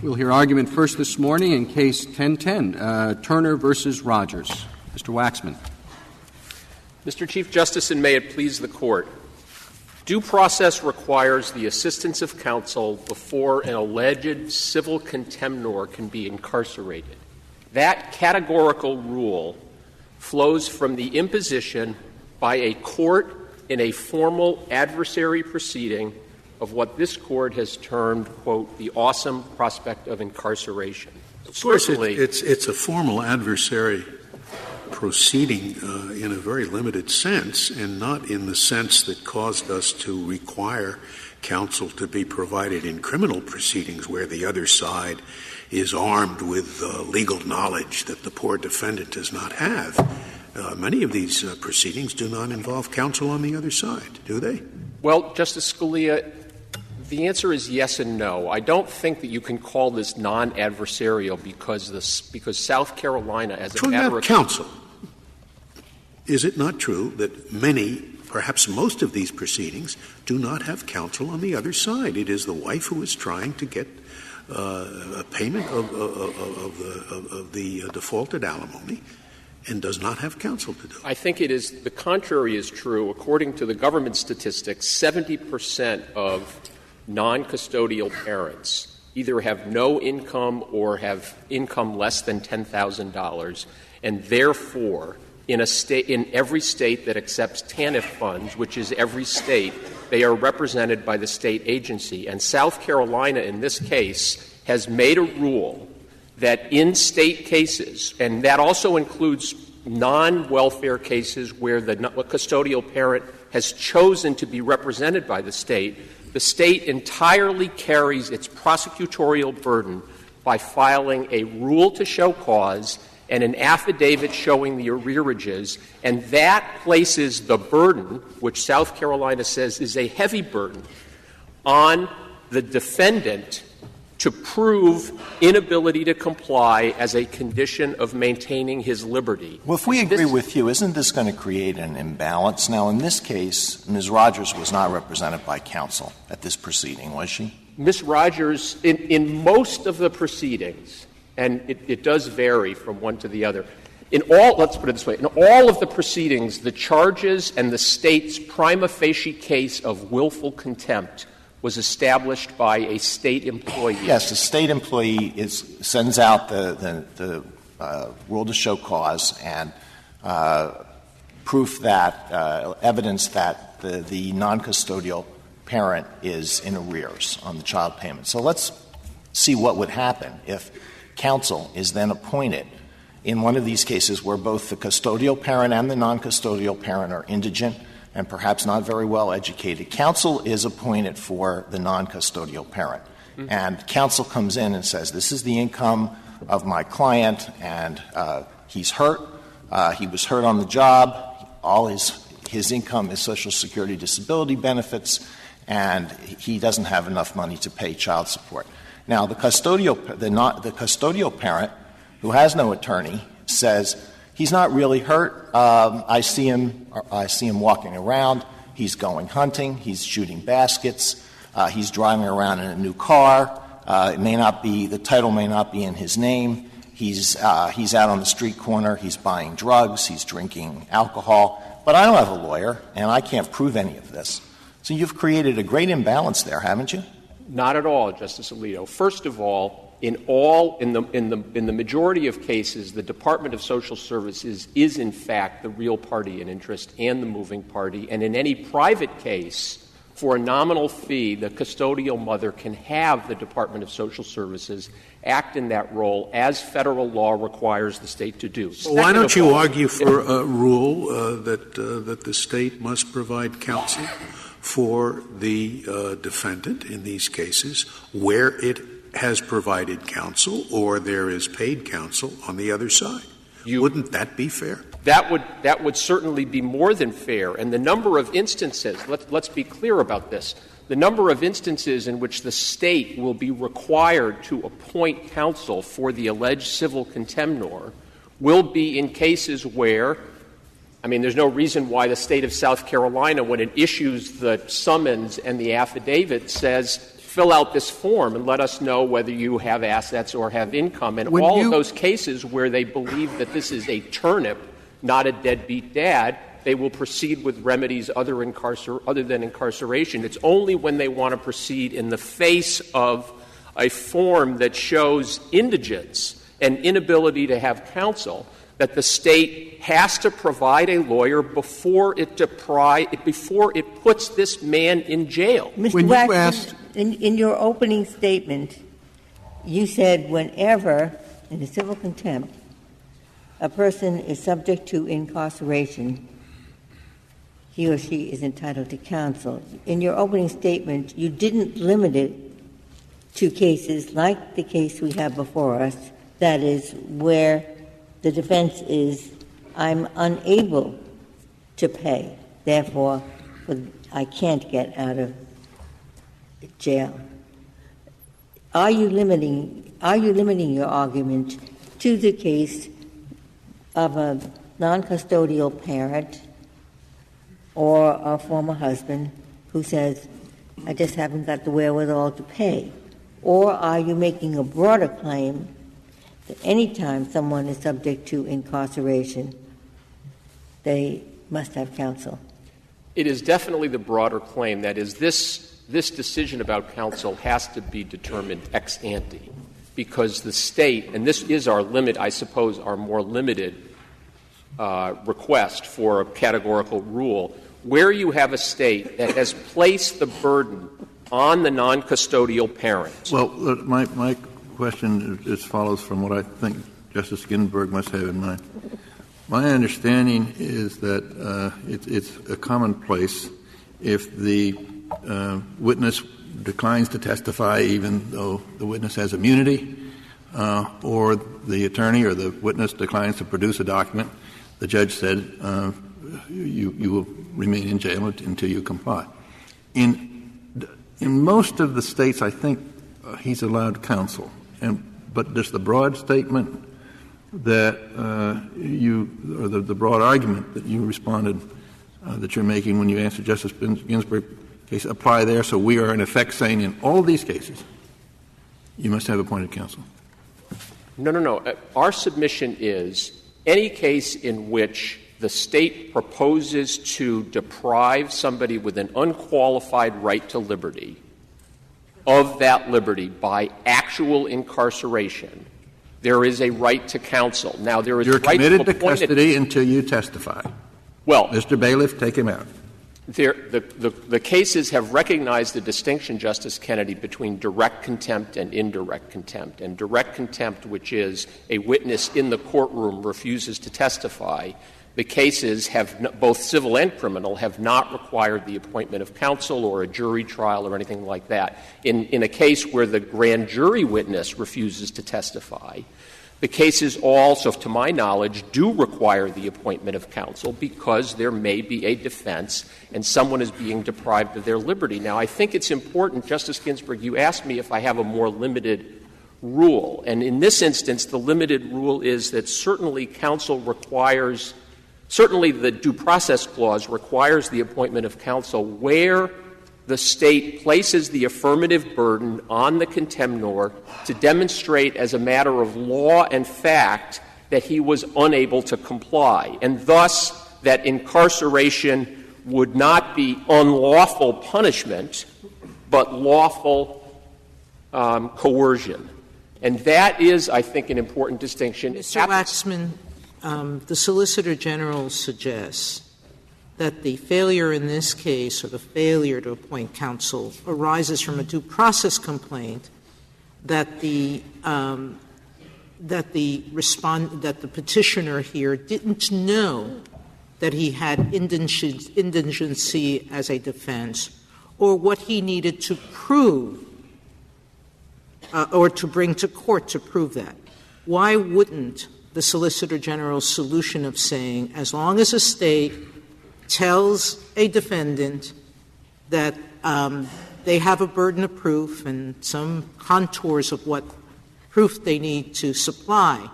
We'll hear argument first this morning in Case 1010, Turner versus Rogers. Mr. Waxman. Mr. Chief Justice, and may it please the Court, due process requires the assistance of counsel before an alleged civil contemnor can be incarcerated. That categorical rule flows from the imposition by a court in a formal adversary proceeding of what this Court has termed, quote, the awesome prospect of incarceration. Of course, it's a formal adversary proceeding in a very limited sense, and not in the sense that caused us to require counsel to be provided in criminal proceedings where the other side is armed with legal knowledge that the poor defendant does not have. Many of these proceedings do not involve counsel on the other side, do they? Well, Justice Scalia, the answer is yes and no. I don't think that you can call this non-adversarial because South Carolina, as a matter of counsel, is it not true that many, perhaps most of these proceedings do not have counsel on the other side? It is the wife who is trying to get a payment of the defaulted alimony and does not have counsel to do it. I think it is the contrary is true. According to the government statistics, 70% of non-custodial parents either have no income or have income less than $10,000, and therefore, in every state that accepts TANF funds, which is every state, they are represented by the state agency. And South Carolina, in this case, has made a rule that in state cases, and that also includes non-welfare cases where the custodial parent has chosen to be represented by the state entirely carries its prosecutorial burden by filing a rule to show cause and an affidavit showing the arrearages, and that places the burden, which South Carolina says is a heavy burden, on the defendant to prove inability to comply as a condition of maintaining his liberty. Well, if we agree with you, isn't this going to create an imbalance? Now, in this case, Ms. Rogers was not represented by counsel at this proceeding, was she? Ms. Rogers, in most of the proceedings, and it does vary from one to the other, let's put it this way, in all of the proceedings, the charges and the state's prima facie case of willful contempt was established by a state employee. Yes, the state employee sends out the rule to show cause and proof that evidence that the non-custodial parent is in arrears on the child payment. So let's see what would happen if counsel is then appointed in one of these cases where both the custodial parent and the non-custodial parent are indigent and perhaps not very well educated. Counsel is appointed for the non-custodial parent. Mm-hmm. And counsel comes in and says, this is the income of my client, and he's hurt. He was hurt on the job. All his income is Social Security disability benefits, and he doesn't have enough money to pay child support. Now, the custodial parent, who has no attorney, says, he's not really hurt. I see him walking around. He's going hunting. He's shooting baskets. He's driving around in a new car. The title may not be in his name. He's out on the street corner. He's buying drugs. He's drinking alcohol. But I don't have a lawyer, and I can't prove any of this. So you've created a great imbalance there, haven't you? Not at all, Justice Alito. First of all, in the majority of cases, the Department of Social Services is in fact the real party in interest and the moving party. And in any private case, for a nominal fee, the custodial mother can have the Department of Social Services act in that role as federal law requires the state to do. Well, why don't you argue for a rule that the state must provide counsel for the defendant in these cases where it has provided counsel or there is paid counsel on the other side? Wouldn't that be fair? That would certainly be more than fair. And the number of instances, let's be clear about this, the number of instances in which the state will be required to appoint counsel for the alleged civil contemnor will be in cases where, there's no reason why the state of South Carolina, when it issues the summons and the affidavit, says fill out this form and let us know whether you have assets or have income. And of those cases where they believe that this is a turnip, not a deadbeat dad, they will proceed with remedies other than incarceration. It's only when they want to proceed in the face of a form that shows indigence and inability to have counsel that the state has to provide a lawyer before it puts this man in jail. Mr. Waxman, in your opening statement, you said whenever, in a civil contempt, a person is subject to incarceration, he or she is entitled to counsel. In your opening statement, you didn't limit it to cases like the case we have before us, that is, where the defense is, I'm unable to pay, therefore I can't get out of jail. Are you limiting your argument to the case of a non-custodial parent or a former husband who says, I just haven't got the wherewithal to pay? Or are you making a broader claim that any time someone is subject to incarceration, they must have counsel? It is definitely the broader claim. That is, this decision about counsel has to be determined ex ante, because the state, and this is our limit, I suppose, our more limited request for a categorical rule, where you have a state that has placed the burden on the non-custodial parent. Well, my question is follows from what I think Justice Ginsburg must have in mind. My understanding is that it's a commonplace if the witness declines to testify even though the witness has immunity, or the attorney or the witness declines to produce a document, the judge said you will remain in jail until you comply. In most of the states, I think he's allowed counsel. But does the broad statement that or the broad argument that you responded that you're making when you answered Justice Ginsburg's case apply there? So we are in effect saying in all these cases you must have appointed counsel. No. Our submission is any case in which the state proposes to deprive somebody with an unqualified right to liberty of that liberty by actual incarceration, there is a right to counsel. Now, there is You're a right committed to custody until you testify. Well, Mr. Bailiff, take him out. The cases have recognized the distinction, Justice Kennedy, between direct contempt and indirect contempt. And direct contempt, which is a witness in the courtroom refuses to testify, the cases have both civil and criminal have not required the appointment of counsel or a jury trial or anything like that. In a case where the grand jury witness refuses to testify, the cases also, to my knowledge, do require the appointment of counsel because there may be a defense and someone is being deprived of their liberty. Now, I think it's important, Justice Ginsburg, you asked me if I have a more limited rule. And in this instance, the limited rule is that certainly the Due Process Clause requires the appointment of counsel where the state places the affirmative burden on the contemnor to demonstrate as a matter of law and fact that he was unable to comply, and thus that incarceration would not be unlawful punishment, but lawful coercion. And that is, I think, an important distinction. Mr. Waxman, the Solicitor General suggests that the failure in this case, or the failure to appoint counsel, arises from a due process complaint that the petitioner here didn't know that he had indigency as a defense, or what he needed to prove or to bring to court to prove that. Why wouldn't the Solicitor General's solution of saying, as long as a state tells a defendant that they have a burden of proof and some contours of what proof they need to supply,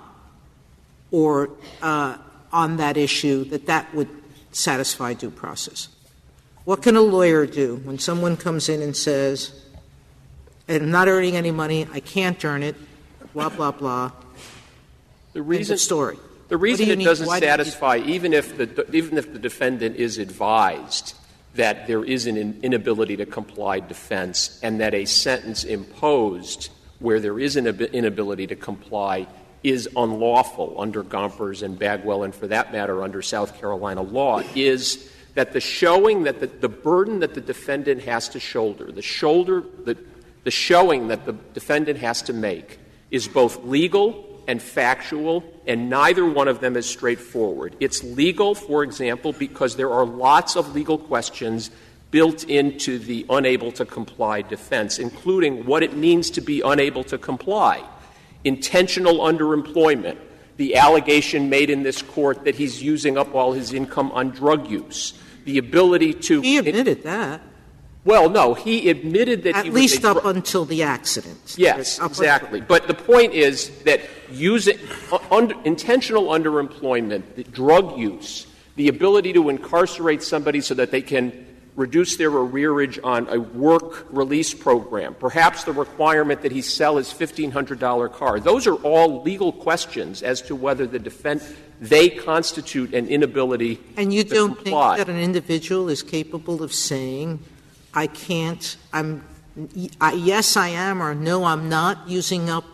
or on that issue, that would satisfy due process? What can a lawyer do when someone comes in and says, and I'm not earning any money, I can't earn it, blah, blah, blah. The reason, End of story. The reason it doesn't why do you satisfy, even if the defendant is advised that there is an inability to comply defense and that a sentence imposed where there is an inability to comply is unlawful under Gompers and Bagwell, and for that matter under South Carolina law, is that the showing that the burden that the defendant has to shoulder, the showing that the defendant has to make is both legal and factual, and neither one of them is straightforward. It's legal, for example, because there are lots of legal questions built into the unable to comply defense, including what it means to be unable to comply, intentional underemployment, the allegation made in this court that he's using up all his income on drug use, the ability to — He admitted that. Well, no, he admitted that At he was least up until the accident. Yes, exactly. But the point is that using intentional underemployment, the drug use, the ability to incarcerate somebody so that they can reduce their arrearage on a work release program, perhaps the requirement that he sell his $1,500 car, those are all legal questions as to whether they constitute an inability to comply. And you don't think that an individual is capable of saying, I can't, yes, I am, or no, I'm not using up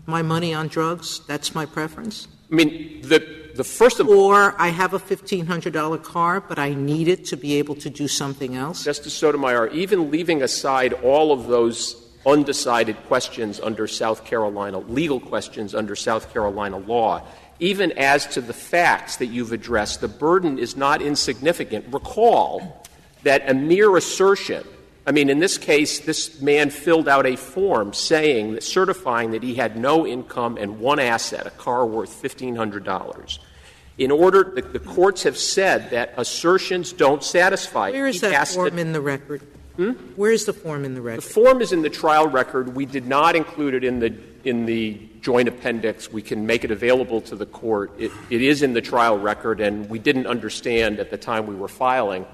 my money on drugs? That's my preference? I mean, the first of all — Or I have a $1,500 car, but I need it to be able to do something else? Justice Sotomayor, even leaving aside all of those undecided questions under South Carolina, legal questions under South Carolina law, even as to the facts that you've addressed, the burden is not insignificant. Recall that a mere assertion — I mean, in this case, this man filled out a form certifying that he had no income and one asset, a car worth $1,500. In order — the courts have said that assertions don't satisfy. Where is that form in the record? Where is the form in the record? The form is in the trial record. We did not include it in the joint appendix. We can make it available to the court. It is in the trial record, and we didn't understand at the time we were filing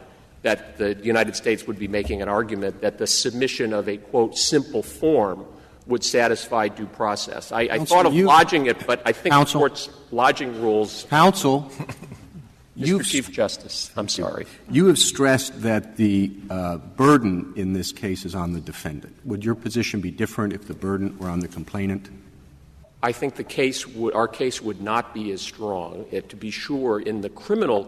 that the United States would be making an argument that the submission of a, quote, simple form would satisfy due process. I thought of lodging it, but I think the court's lodging rules — Counsel, Mr. Chief Justice, I'm sorry. You have stressed that the burden in this case is on the defendant. Would your position be different if the burden were on the complainant? I think our case would not be as strong. To be sure, in the criminal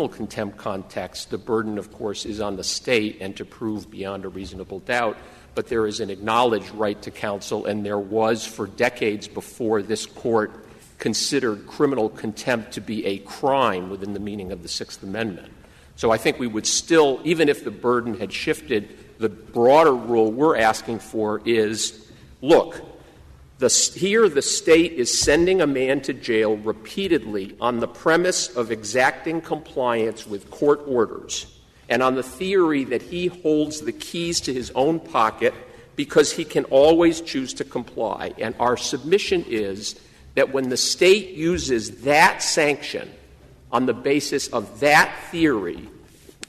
contempt context, the burden, of course, is on the state and to prove beyond a reasonable doubt. But there is an acknowledged right to counsel, and there was for decades before this court considered criminal contempt to be a crime within the meaning of the Sixth Amendment. So I think we would still, even if the burden had shifted, the broader rule we're asking for is, look, here the state is sending a man to jail repeatedly on the premise of exacting compliance with court orders and on the theory that he holds the keys to his own pocket because he can always choose to comply. And our submission is that when the state uses that sanction on the basis of that theory,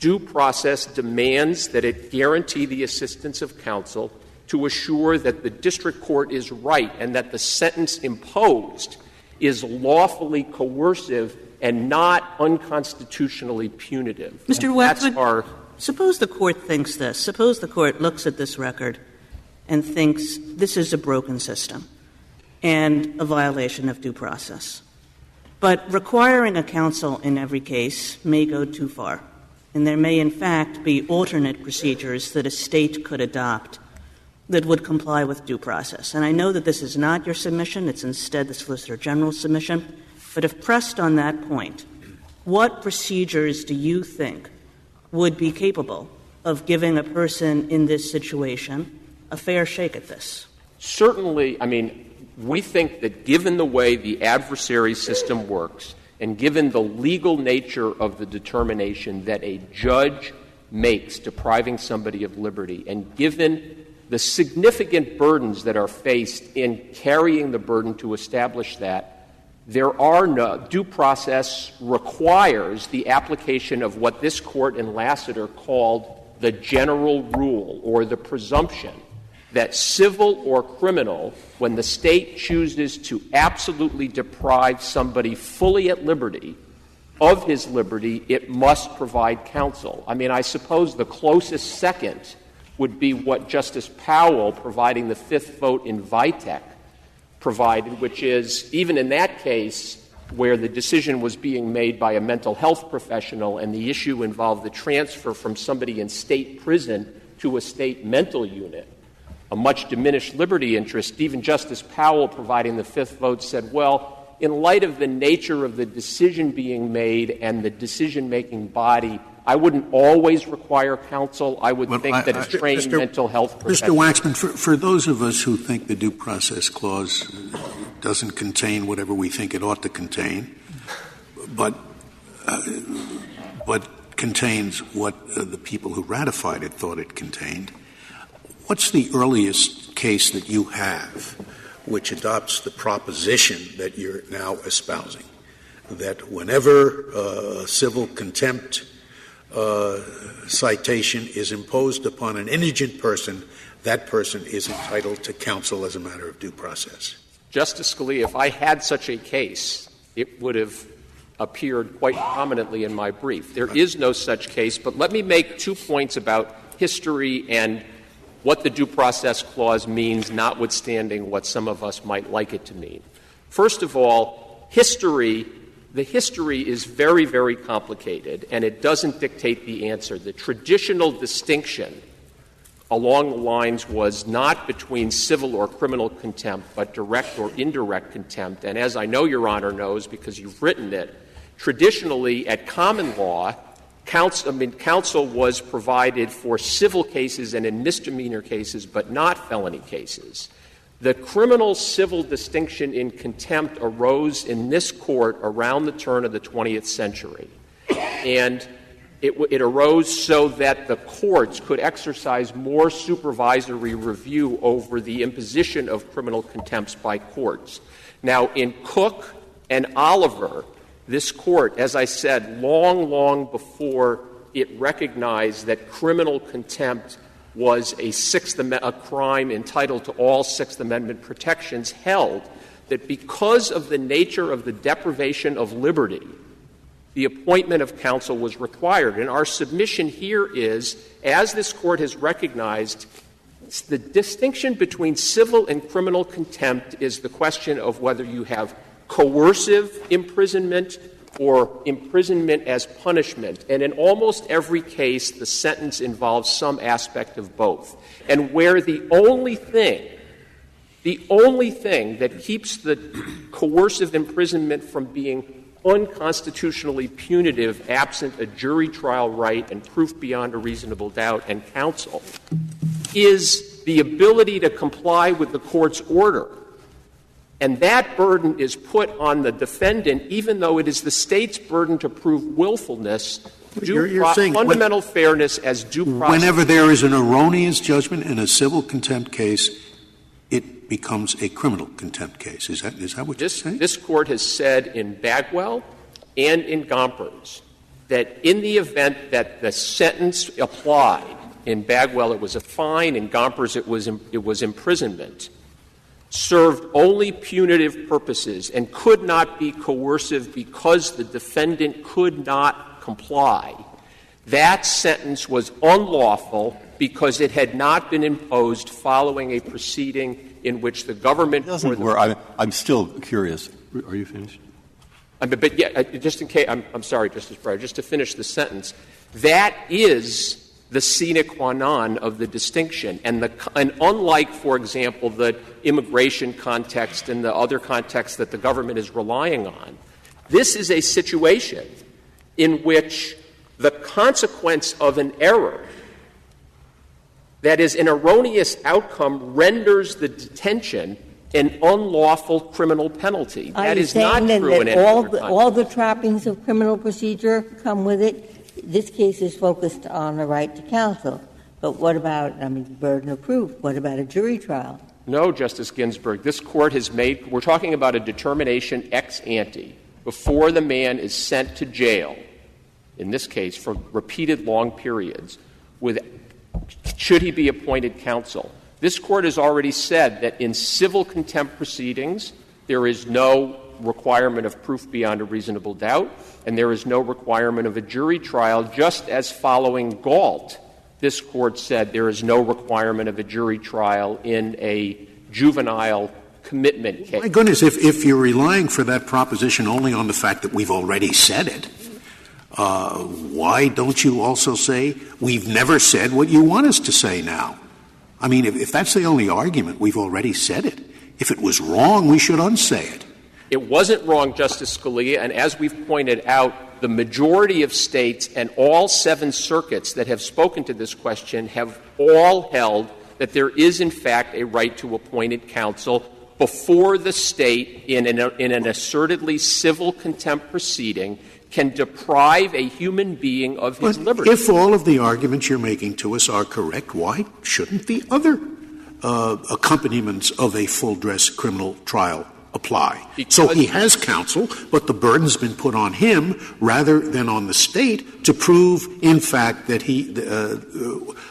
due process demands that it guarantee the assistance of counsel to assure that the district court is right and that the sentence imposed is lawfully coercive and not unconstitutionally punitive. Mr. Westwood, suppose the court thinks this. Suppose the court looks at this record and thinks this is a broken system and a violation of due process. But requiring a counsel in every case may go too far, and there may in fact be alternate procedures that a state could adopt that would comply with due process. And I know that this is not your submission. It's instead the Solicitor General's submission. But if pressed on that point, what procedures do you think would be capable of giving a person in this situation a fair shake at this? Certainly, I mean, we think that given the way the adversary system works and given the legal nature of the determination that a judge makes depriving somebody of liberty, and given the significant burdens that are faced in carrying the burden to establish that, there are no — due process requires the application of what this court in Lassiter called the general rule or the presumption that civil or criminal, when the state chooses to absolutely deprive somebody fully at liberty of his liberty, it must provide counsel. I mean, I suppose the closest second would be what Justice Powell, providing the fifth vote in Vitek, provided, which is, even in that case where the decision was being made by a mental health professional and the issue involved the transfer from somebody in state prison to a state mental unit, a much diminished liberty interest, even Justice Powell, providing the fifth vote, said, well, in light of the nature of the decision being made and the decision-making body, I wouldn't always require counsel. I would think that a trained mental health professional. Mr. Waxman, for those of us who think the Due Process Clause doesn't contain whatever we think it ought to contain, but contains what the people who ratified it thought it contained, what's the earliest case that you have which adopts the proposition that you're now espousing, that whenever a civil contempt citation is imposed upon an indigent person, that person is entitled to counsel as a matter of due process? Justice Scalia, if I had such a case, it would have appeared quite prominently in my brief. There is no such case, but let me make 2 points about history and what the Due Process Clause means, notwithstanding what some of us might like it to mean. First of all, the history is very, very complicated, and it doesn't dictate the answer. The traditional distinction along the lines was not between civil or criminal contempt, but direct or indirect contempt. And as I know Your Honor knows, because you've written it, traditionally at common law, counsel was provided for civil cases and in misdemeanor cases, but not felony cases. The criminal-civil distinction in contempt arose in this court around the turn of the 20th century. And it arose so that the courts could exercise more supervisory review over the imposition of criminal contempts by courts. Now, in Cook and Oliver, this court, as I said, long, long before it recognized that criminal contempt was a crime entitled to all Sixth Amendment protections, held that because of the nature of the deprivation of liberty, the appointment of counsel was required. And our submission here is, as this court has recognized, the distinction between civil and criminal contempt is the question of whether you have coercive imprisonment or imprisonment as punishment. And in almost every case, the sentence involves some aspect of both. And where the only thing that keeps the coercive imprisonment from being unconstitutionally punitive, absent a jury trial right and proof beyond a reasonable doubt and counsel, is the ability to comply with the court's order. And that burden is put on the defendant, even though it is the state's burden to prove willfulness, fundamental fairness as due process. Whenever there is an erroneous judgment in a civil contempt case, it becomes a criminal contempt case. Is that what you're saying? This court has said in Bagwell and in Gompers that in the event that the sentence applied, in Bagwell it was a fine, in Gompers it was imprisonment, served only punitive purposes and could not be coercive because the defendant could not comply, that sentence was unlawful because it had not been imposed following a proceeding in which the government I'm still curious. Are you finished? But just in case, I'm sorry, Justice Breyer, just to finish the sentence, that is the sine qua non of the distinction. And unlike, for example, the immigration context and the other contexts that the government is relying on, this is a situation in which the consequence of an error, that is, an erroneous outcome, renders the detention an unlawful criminal penalty. That is not true in any other context. All the trappings of criminal procedure come with it. This case is focused on the right to counsel. But what about, burden of proof? What about a jury trial? No, Justice Ginsburg. This Court has made — we're talking about a determination ex ante before the man is sent to jail, in this case for repeated long periods, with should he be appointed counsel. This Court has already said that in civil contempt proceedings, there is no requirement of proof beyond a reasonable doubt, and there is no requirement of a jury trial, just as following Galt, this Court said there is no requirement of a jury trial in a juvenile commitment case. My goodness, if you're relying for that proposition only on the fact that we've already said it, why don't you also say we've never said what you want us to say now? I mean, if that's the only argument, we've already said it. If it was wrong, we should unsay it. It wasn't wrong, Justice Scalia, and as we've pointed out, the majority of states and all 7 circuits that have spoken to this question have all held that there is, in fact, a right to appointed counsel before the state, in an assertedly civil contempt proceeding, can deprive a human being of his liberty. If all of the arguments you're making to us are correct, why shouldn't the other accompaniments of a full-dress criminal trial apply? So he has counsel, but the burden's been put on him rather than on the state to prove, in fact, that he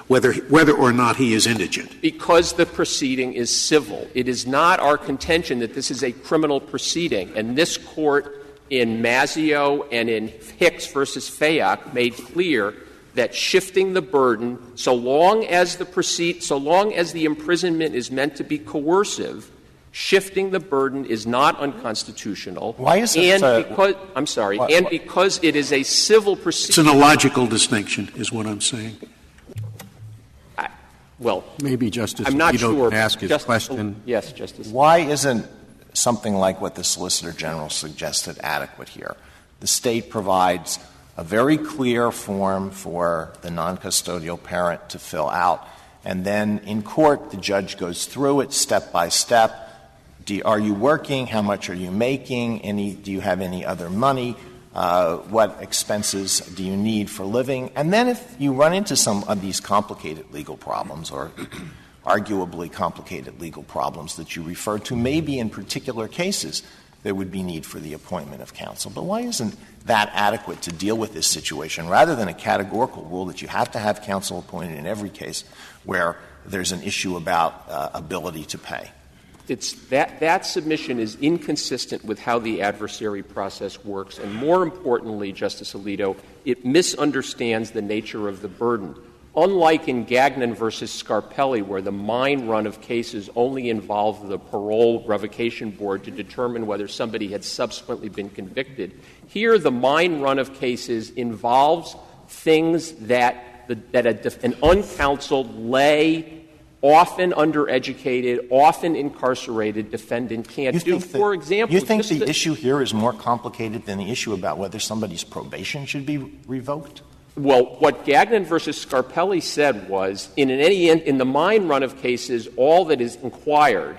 whether or not he is indigent. Because the proceeding is civil. It is not our contention that this is a criminal proceeding. And this Court in Mazzeo and in Hicks versus Fayok made clear that shifting the burden, so long as the imprisonment is meant to be coercive, shifting the burden is not unconstitutional. Why is it? And because it is a civil proceeding. It's an illogical distinction, is what I'm saying. Maybe Justice I'm not Alito sure. can ask his question. Yes, Justice. Why isn't something like what the Solicitor General suggested adequate here? The state provides a very clear form for the non-custodial parent to fill out, and then in court the judge goes through it step by step. Are you working? How much are you making? Do you have any other money? What expenses do you need for living? And then if you run into some of these complicated legal problems, or arguably complicated legal problems that you referred to, maybe in particular cases there would be need for the appointment of counsel. But why isn't that adequate to deal with this situation, rather than a categorical rule that you have to have counsel appointed in every case where there's an issue about ability to pay? It's that submission is inconsistent with how the adversary process works, and more importantly, Justice Alito, it misunderstands the nature of the burden. Unlike in Gagnon versus Scarpelli, where the mine run of cases only involved the parole revocation board to determine whether somebody had subsequently been convicted, here the mine run of cases involves things that an uncounseled lay, often undereducated, often incarcerated defendant can't do. For example, you think the issue here is more complicated than the issue about whether somebody's probation should be revoked? Well, what Gagnon versus Scarpelli said was, in the mine run of cases, all that is inquired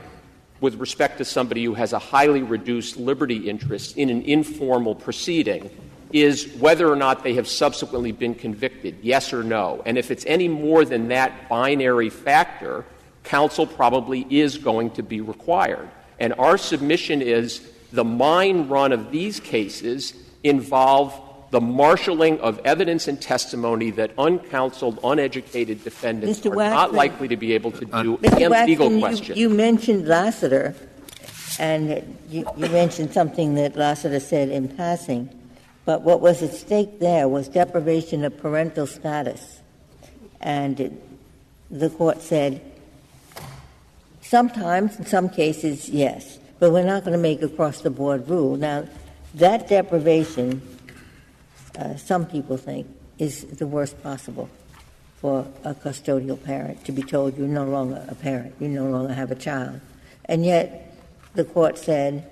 with respect to somebody who has a highly reduced liberty interest in an informal proceeding is whether or not they have subsequently been convicted, yes or no. And if it's any more than that binary factor, counsel probably is going to be required. And our submission is the mine run of these cases involve the marshaling of evidence and testimony that uncounseled, uneducated defendants Mr. are Waxman, not likely to be able to do. Mr. And Waxman, legal question. You mentioned Lassiter, and you mentioned something that Lassiter said in passing. But what was at stake there was deprivation of parental status. And the Court said, sometimes, in some cases, yes, but we're not going to make across-the-board rule. Now, that deprivation, some people think, is the worst possible for a custodial parent, to be told you're no longer a parent, you no longer have a child. And yet the Court said,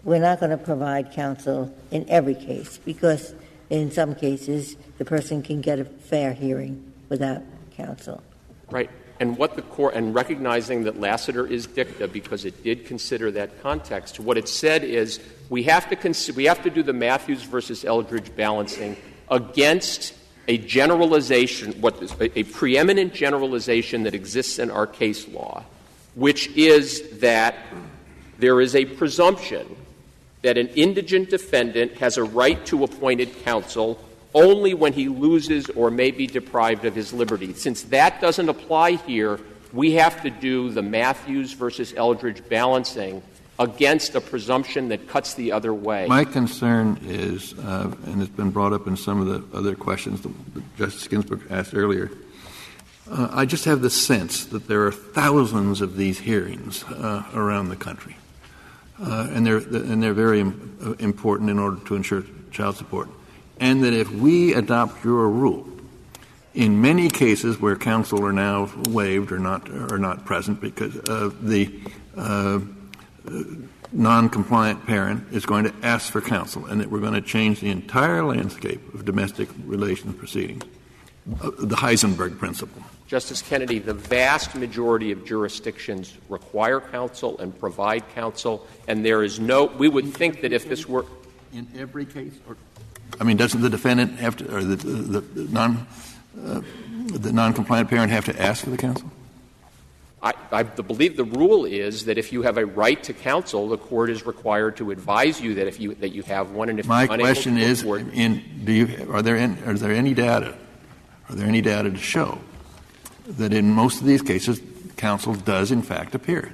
we're not going to provide counsel in every case, because in some cases the person can get a fair hearing without counsel. Right. And what the Court, and recognizing that Lassiter is dicta because it did consider that context, what it said is we have to do the Matthews versus Eldridge balancing against a generalization, what is a preeminent generalization that exists in our case law, which is that there is a presumption that an indigent defendant has a right to appointed counsel only when he loses or may be deprived of his liberty. Since that doesn't apply here, we have to do the Matthews versus Eldridge balancing against a presumption that cuts the other way. My concern is, and it's been brought up in some of the other questions that Justice Ginsburg asked earlier, I just have the sense that there are thousands of these hearings around the country, and they're very important in order to ensure child support, and that if we adopt your rule, in many cases where counsel are now waived or not present because the non-compliant parent is going to ask for counsel, and that we're going to change the entire landscape of domestic relations proceedings, the Heisenberg principle. Justice Kennedy, the vast majority of jurisdictions require counsel and provide counsel, and there is we would think that if this were in every case, doesn't the defendant have to, or the non-compliant parent have to ask for the counsel? I believe the rule is that if you have a right to counsel, the court is required to advise you that you have one, and if my you're unable question to is, afford, are there any data to show that in most of these cases counsel does in fact appear?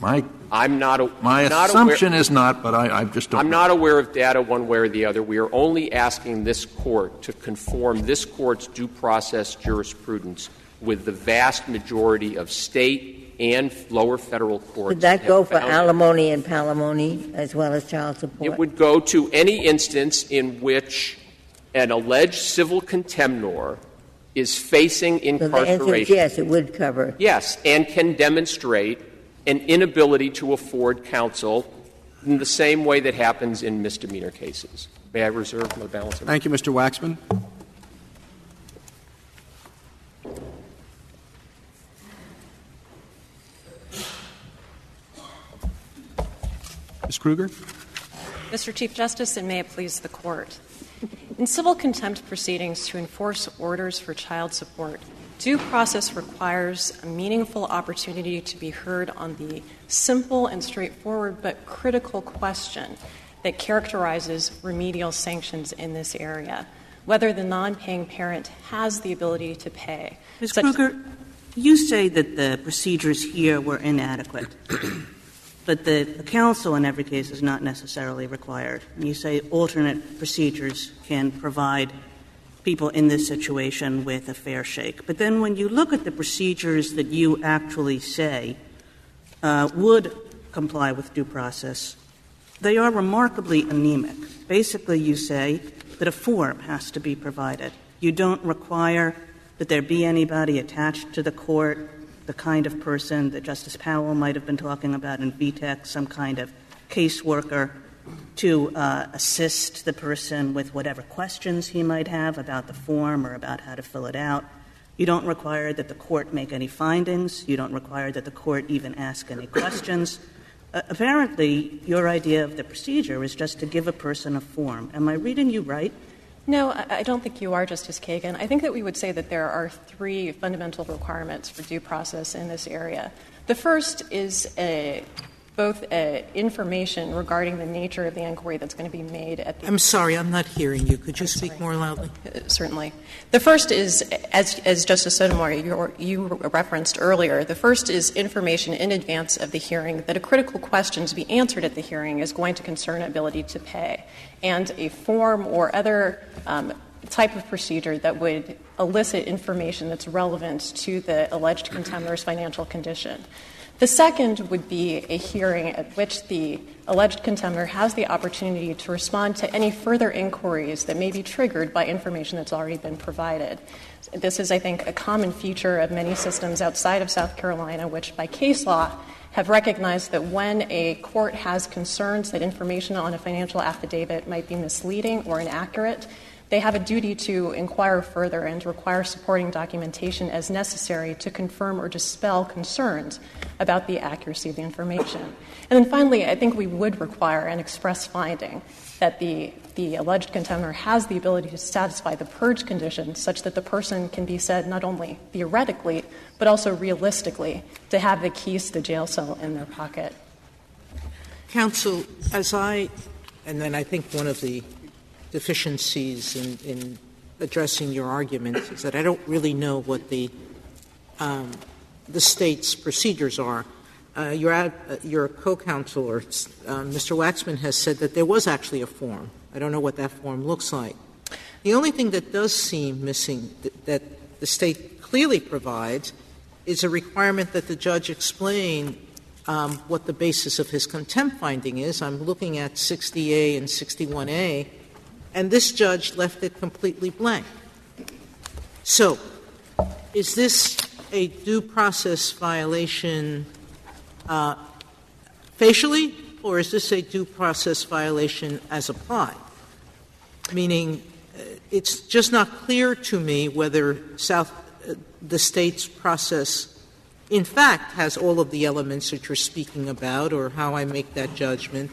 My assumption is not, but I just don't. I'm not aware of data one way or the other. We are only asking this court to conform this court's due process jurisprudence with the vast majority of state and lower federal courts. Would that go for alimony and palimony as well as child support? It would go to any instance in which an alleged civil contemnor is facing incarceration. So the answer is yes, it would cover. Yes, and can demonstrate an inability to afford counsel in the same way that happens in misdemeanor cases. May I reserve my balance? Thank you, Mr. Waxman. Ms. Kruger? Mr. Chief Justice, and may it please the Court. In civil contempt proceedings to enforce orders for child support, due process requires a meaningful opportunity to be heard on the simple and straightforward but critical question that characterizes remedial sanctions in this area, whether the non-paying parent has the ability to pay. Ms. Kruger, you say that the procedures here were inadequate, but the counsel in every case is not necessarily required. And you say alternate procedures can provide people in this situation with a fair shake. But then when you look at the procedures that you actually say would comply with due process, they are remarkably anemic. Basically, you say that a form has to be provided. You don't require that there be anybody attached to the court, the kind of person that Justice Powell might have been talking about in VTEC, some kind of caseworker, to assist the person with whatever questions he might have about the form or about how to fill it out. You don't require that the court make any findings. You don't require that the court even ask any questions. Apparently, your idea of the procedure is just to give a person a form. Am I reading you right? No, I don't think you are, Justice Kagan. I think that we would say that there are three fundamental requirements for due process in this area. The first is both information regarding the nature of the inquiry that's going to be made at the— I'm sorry, I'm not hearing you. Could you speak more loudly? Certainly. The first is, as Justice Sotomayor, you referenced earlier, the first is information in advance of the hearing that a critical question to be answered at the hearing is going to concern ability to pay, and a form or other type of procedure that would elicit information that's relevant to the alleged contemptor's financial condition. The second would be a hearing at which the alleged contemptor has the opportunity to respond to any further inquiries that may be triggered by information that's already been provided. This is, I think, a common feature of many systems outside of South Carolina, which by case law have recognized that when a court has concerns that information on a financial affidavit might be misleading or inaccurate, they have a duty to inquire further and to require supporting documentation as necessary to confirm or dispel concerns about the accuracy of the information. And then finally, I think we would require an express finding that the alleged contemptor has the ability to satisfy the purge condition such that the person can be said not only theoretically but also realistically to have the keys to the jail cell in their pocket. Counsel, and then I think one of the deficiencies in addressing your argument is that I don't really know what the the state's procedures are. Your co-counsel, or Mr. Waxman, has said that there was actually a form. I don't know what that form looks like. The only thing that does seem missing that the state clearly provides is a requirement that the judge explain what the basis of his contempt finding is. I'm looking at 60A and 61A, and this judge left it completely blank. So, is this a due process violation facially, or is this a due process violation as applied? Meaning, it's just not clear to me whether the state's process in fact has all of the elements that you're speaking about, or how I make that judgment,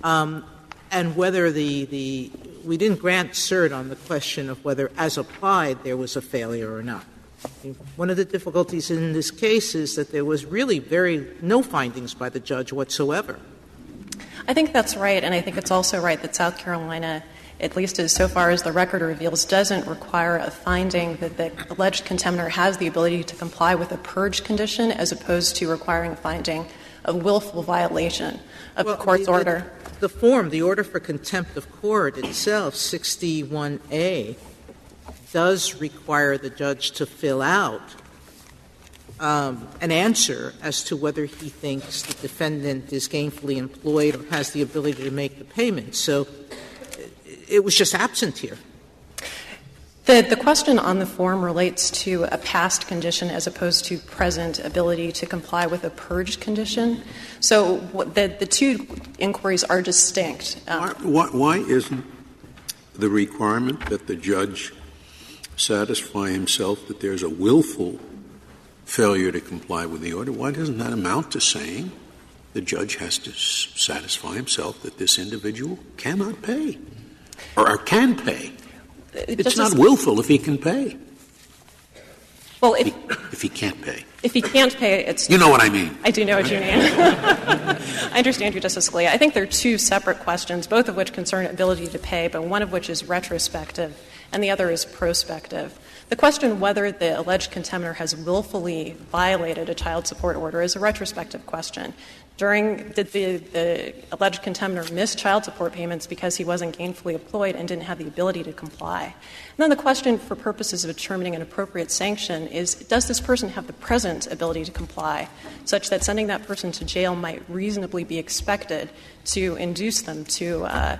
and whether we didn't grant cert on the question of whether as applied there was a failure or not. One of the difficulties in this case is that there was really no findings by the judge whatsoever. I think that's right, and I think it's also right that South Carolina, at least as so far as the record reveals, doesn't require a finding that the alleged contemptor has the ability to comply with a purge condition, as opposed to requiring a finding of willful violation of the court's order. The form, the order for contempt of court itself, 61A, does require the judge to fill out an answer as to whether he thinks the defendant is gainfully employed or has the ability to make the payment. So it was just absent here. The question on the form relates to a past condition as opposed to present ability to comply with a purged condition. So the two inquiries are distinct. Why isn't the requirement that the judge satisfy himself that there's a willful failure to comply with the order, why doesn't that amount to saying the judge has to satisfy himself that this individual cannot pay or can pay? It's not willful if he can pay. Well, if he can't pay. If he can't pay, it's... You know what I mean. I do know what you mean. I understand you, Justice Scalia. I think there are two separate questions, both of which concern ability to pay, but one of which is retrospective and the other is prospective. The question whether the alleged contemptor has willfully violated a child support order is a retrospective question. Did the alleged contemptor miss child support payments because he wasn't gainfully employed and didn't have the ability to comply? And then the question for purposes of determining an appropriate sanction is, does this person have the present ability to comply, such that sending that person to jail might reasonably be expected to induce them to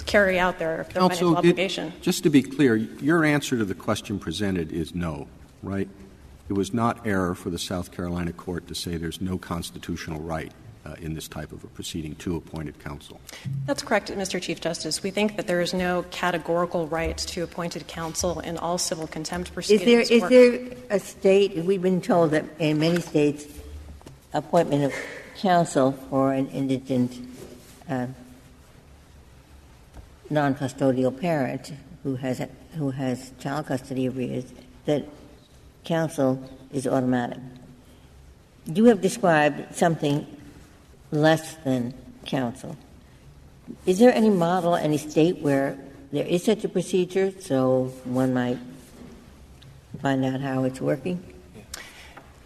carry out their financial obligation? Just to be clear, your answer to the question presented is no, right? It was not error for the South Carolina court to say there's no constitutional right in this type of a proceeding to appointed counsel. That's correct, Mr. Chief Justice. We think that there is no categorical right to appointed counsel in all civil contempt proceedings. Is there a state, we've been told that in many states, appointment of counsel for an indigent non-custodial parent who has child custody arrears, that counsel is automatic. You have described something less than counsel. Is there any model, any state where there is such a procedure so one might find out how it's working?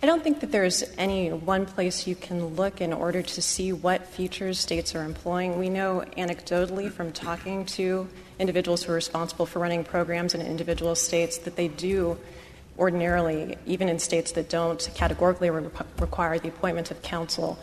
I don't think that there's any one place you can look in order to see what features states are employing. We know anecdotally from talking to individuals who are responsible for running programs in individual states that they do ordinarily, even in states that don't categorically require the appointment of counsel,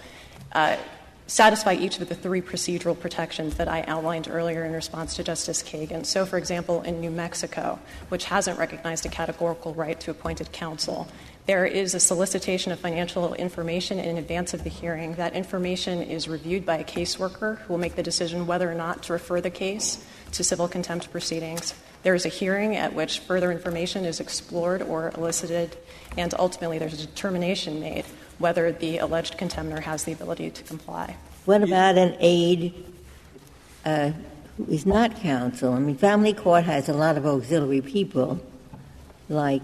satisfy each of the three procedural protections that I outlined earlier in response to Justice Kagan. So, for example, in New Mexico, which hasn't recognized a categorical right to appointed counsel, there is a solicitation of financial information in advance of the hearing. That information is reviewed by a caseworker who will make the decision whether or not to refer the case to civil contempt proceedings. There is a hearing at which further information is explored or elicited, and ultimately there's a determination made whether the alleged contemptor has the ability to comply. What about an aide who is not counsel? I mean, family court has a lot of auxiliary people, like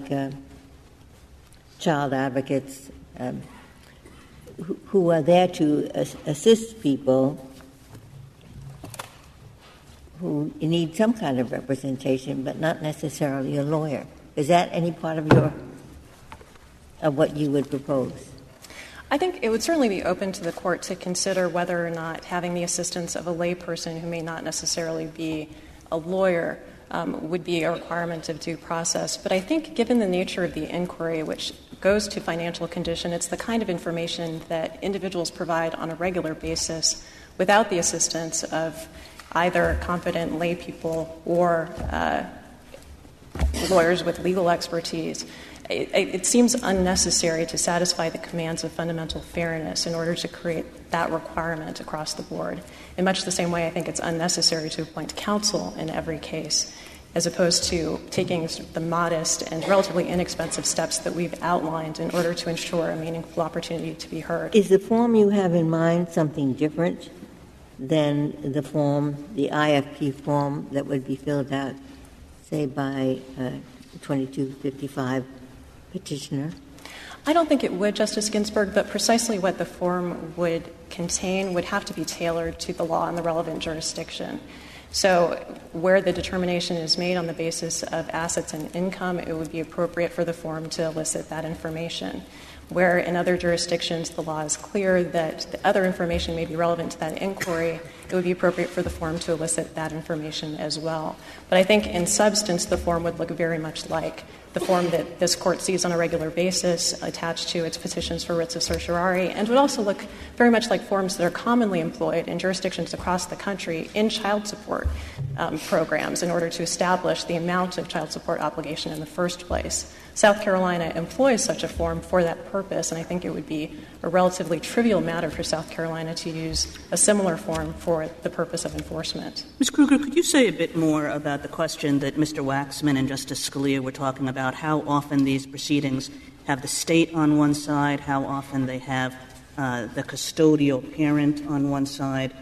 child advocates, who are there to assist people who need some kind of representation, but not necessarily a lawyer. Is that any part of your of what you would propose? I think it would certainly be open to the court to consider whether or not having the assistance of a layperson who may not necessarily be a lawyer would be a requirement of due process. But I think given the nature of the inquiry, which goes to financial condition, it's the kind of information that individuals provide on a regular basis without the assistance of either competent lay people or lawyers with legal expertise. It seems unnecessary to satisfy the commands of fundamental fairness in order to create that requirement across the board. In much the same way, I think it's unnecessary to appoint counsel in every case, as opposed to taking the modest and relatively inexpensive steps that we've outlined in order to ensure a meaningful opportunity to be heard. Is the form you have in mind something different than the form, the IFP form that would be filled out, say, by 2255 petitioner? I don't think it would, Justice Ginsburg, but precisely what the form would contain would have to be tailored to the law and the relevant jurisdiction. So where the determination is made on the basis of assets and income, it would be appropriate for the form to elicit that information. Where in other jurisdictions the law is clear that the other information may be relevant to that inquiry, it would be appropriate for the form to elicit that information as well. But I think in substance the form would look very much like the form that this Court sees on a regular basis attached to its petitions for writs of certiorari, and would also look very much like forms that are commonly employed in jurisdictions across the country in child support programs in order to establish the amount of child support obligation in the first place. South Carolina employs such a form for that purpose, and I think it would be a relatively trivial matter for South Carolina to use a similar form for the purpose of enforcement. Ms. Kruger, could you say a bit more about the question that Mr. Waxman and Justice Scalia were talking about, how often these proceedings have the state on one side, how often they have the custodial parent on one side,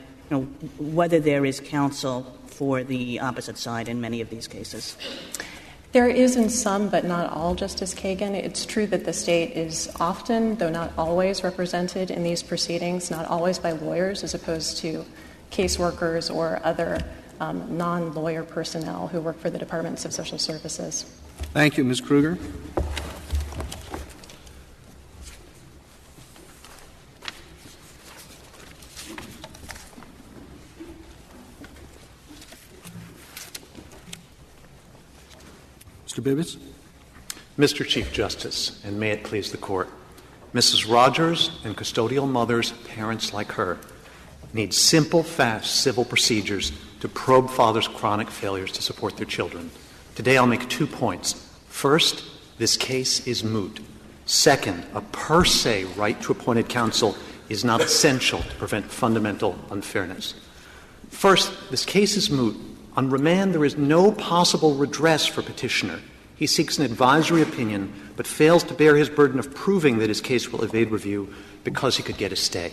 whether there is counsel for the opposite side in many of these cases? There is in some, but not all, Justice Kagan. It's true that the state is often, though not always, represented in these proceedings, not always by lawyers as opposed to caseworkers or other non-lawyer personnel who work for the Departments of Social Services. Thank you, Ms. Kruger. Mr. Bibas? Mr. Chief Justice, and may it please the Court, Mrs. Rogers and custodial mothers, parents like her, need simple, fast civil procedures to probe fathers' chronic failures to support their children. Today I'll make 2 points. First, this case is moot. Second, a per se right to appointed counsel is not essential to prevent fundamental unfairness. First, this case is moot. On remand, there is no possible redress for petitioner. He seeks an advisory opinion, but fails to bear his burden of proving that his case will evade review because he could get a stay.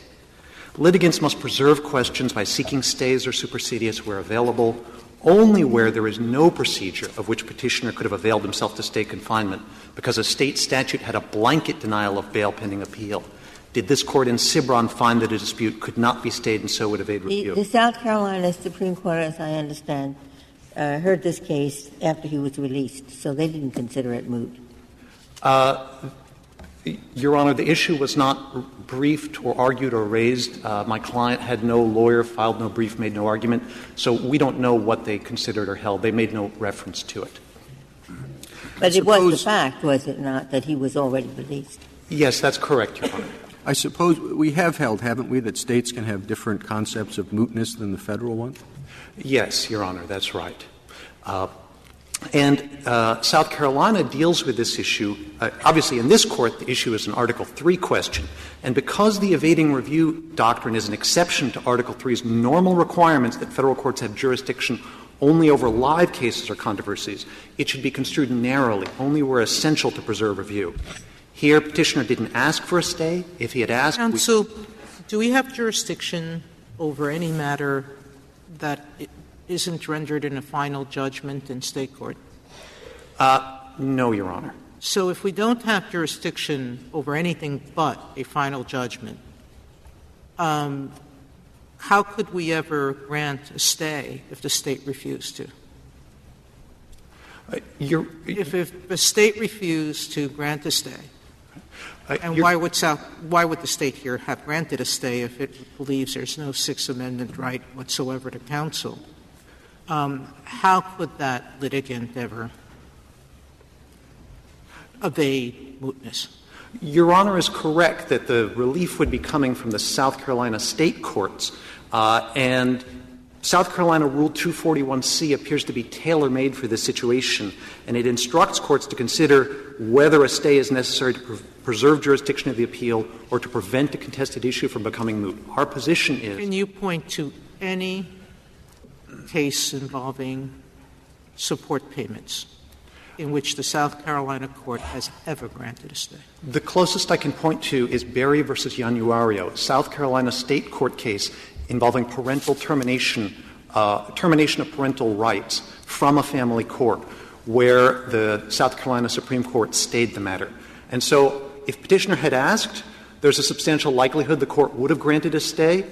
Litigants must preserve questions by seeking stays or supersedious where available, only where there is no procedure of which petitioner could have availed himself to state confinement because a state statute had a blanket denial of bail pending appeal. Did this Court in Cibron find that a dispute could not be stayed and so would evade review? The South Carolina Supreme Court, as I understand, heard this case after he was released, so they didn't consider it moot. Your Honor, the issue was not briefed or argued or raised. My client had no lawyer, filed no brief, made no argument, so we don't know what they considered or held. They made no reference to it. But it was the fact, was it not, that he was already released? Yes, that's correct, Your Honor. I suppose we have held, haven't we, that states can have different concepts of mootness than the federal one? Yes, Your Honor, that's right. And South Carolina deals with this issue. Obviously, in this Court, the issue is an Article III question. And because the evading review doctrine is an exception to Article III's normal requirements that federal courts have jurisdiction only over live cases or controversies, it should be construed narrowly, only where essential to preserve review. Here, petitioner didn't ask for a stay. If he had asked, Counsel, do we have jurisdiction over any matter that isn't rendered in a final judgment in state court? No, Your Honor. So if we don't have jurisdiction over anything but a final judgment, how could we ever grant a stay if the state refused to? If a state refused to grant a stay, And why would the state here have granted a stay if it believes there's no Sixth Amendment right whatsoever to counsel? How could that litigant ever evade mootness? Your Honor is correct that the relief would be coming from the South Carolina state courts, and South Carolina Rule 241C appears to be tailor-made for this situation, and it instructs courts to consider whether a stay is necessary to preserve jurisdiction of the appeal or to prevent a contested issue from becoming moot. Our position is — Can you point to any case involving support payments in which the South Carolina court has ever granted a stay? The closest I can point to is Berry v. Januario, a South Carolina state court case involving parental termination of parental rights from a family court, where the South Carolina Supreme Court stayed the matter. And so if Petitioner had asked, there's a substantial likelihood the court would have granted a stay.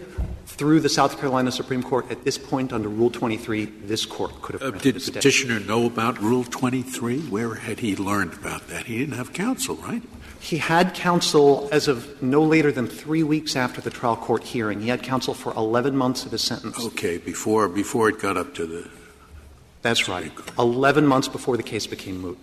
Through the South Carolina Supreme Court at this point under Rule 23, this court could have granted a stay. Did Petitioner know about Rule 23? Where had he learned about that? He didn't have counsel, right? He had counsel as of no later than 3 weeks after the trial court hearing. He had counsel for 11 months of his sentence. Okay, before it got up to the — That's right. 11 months before the case became moot.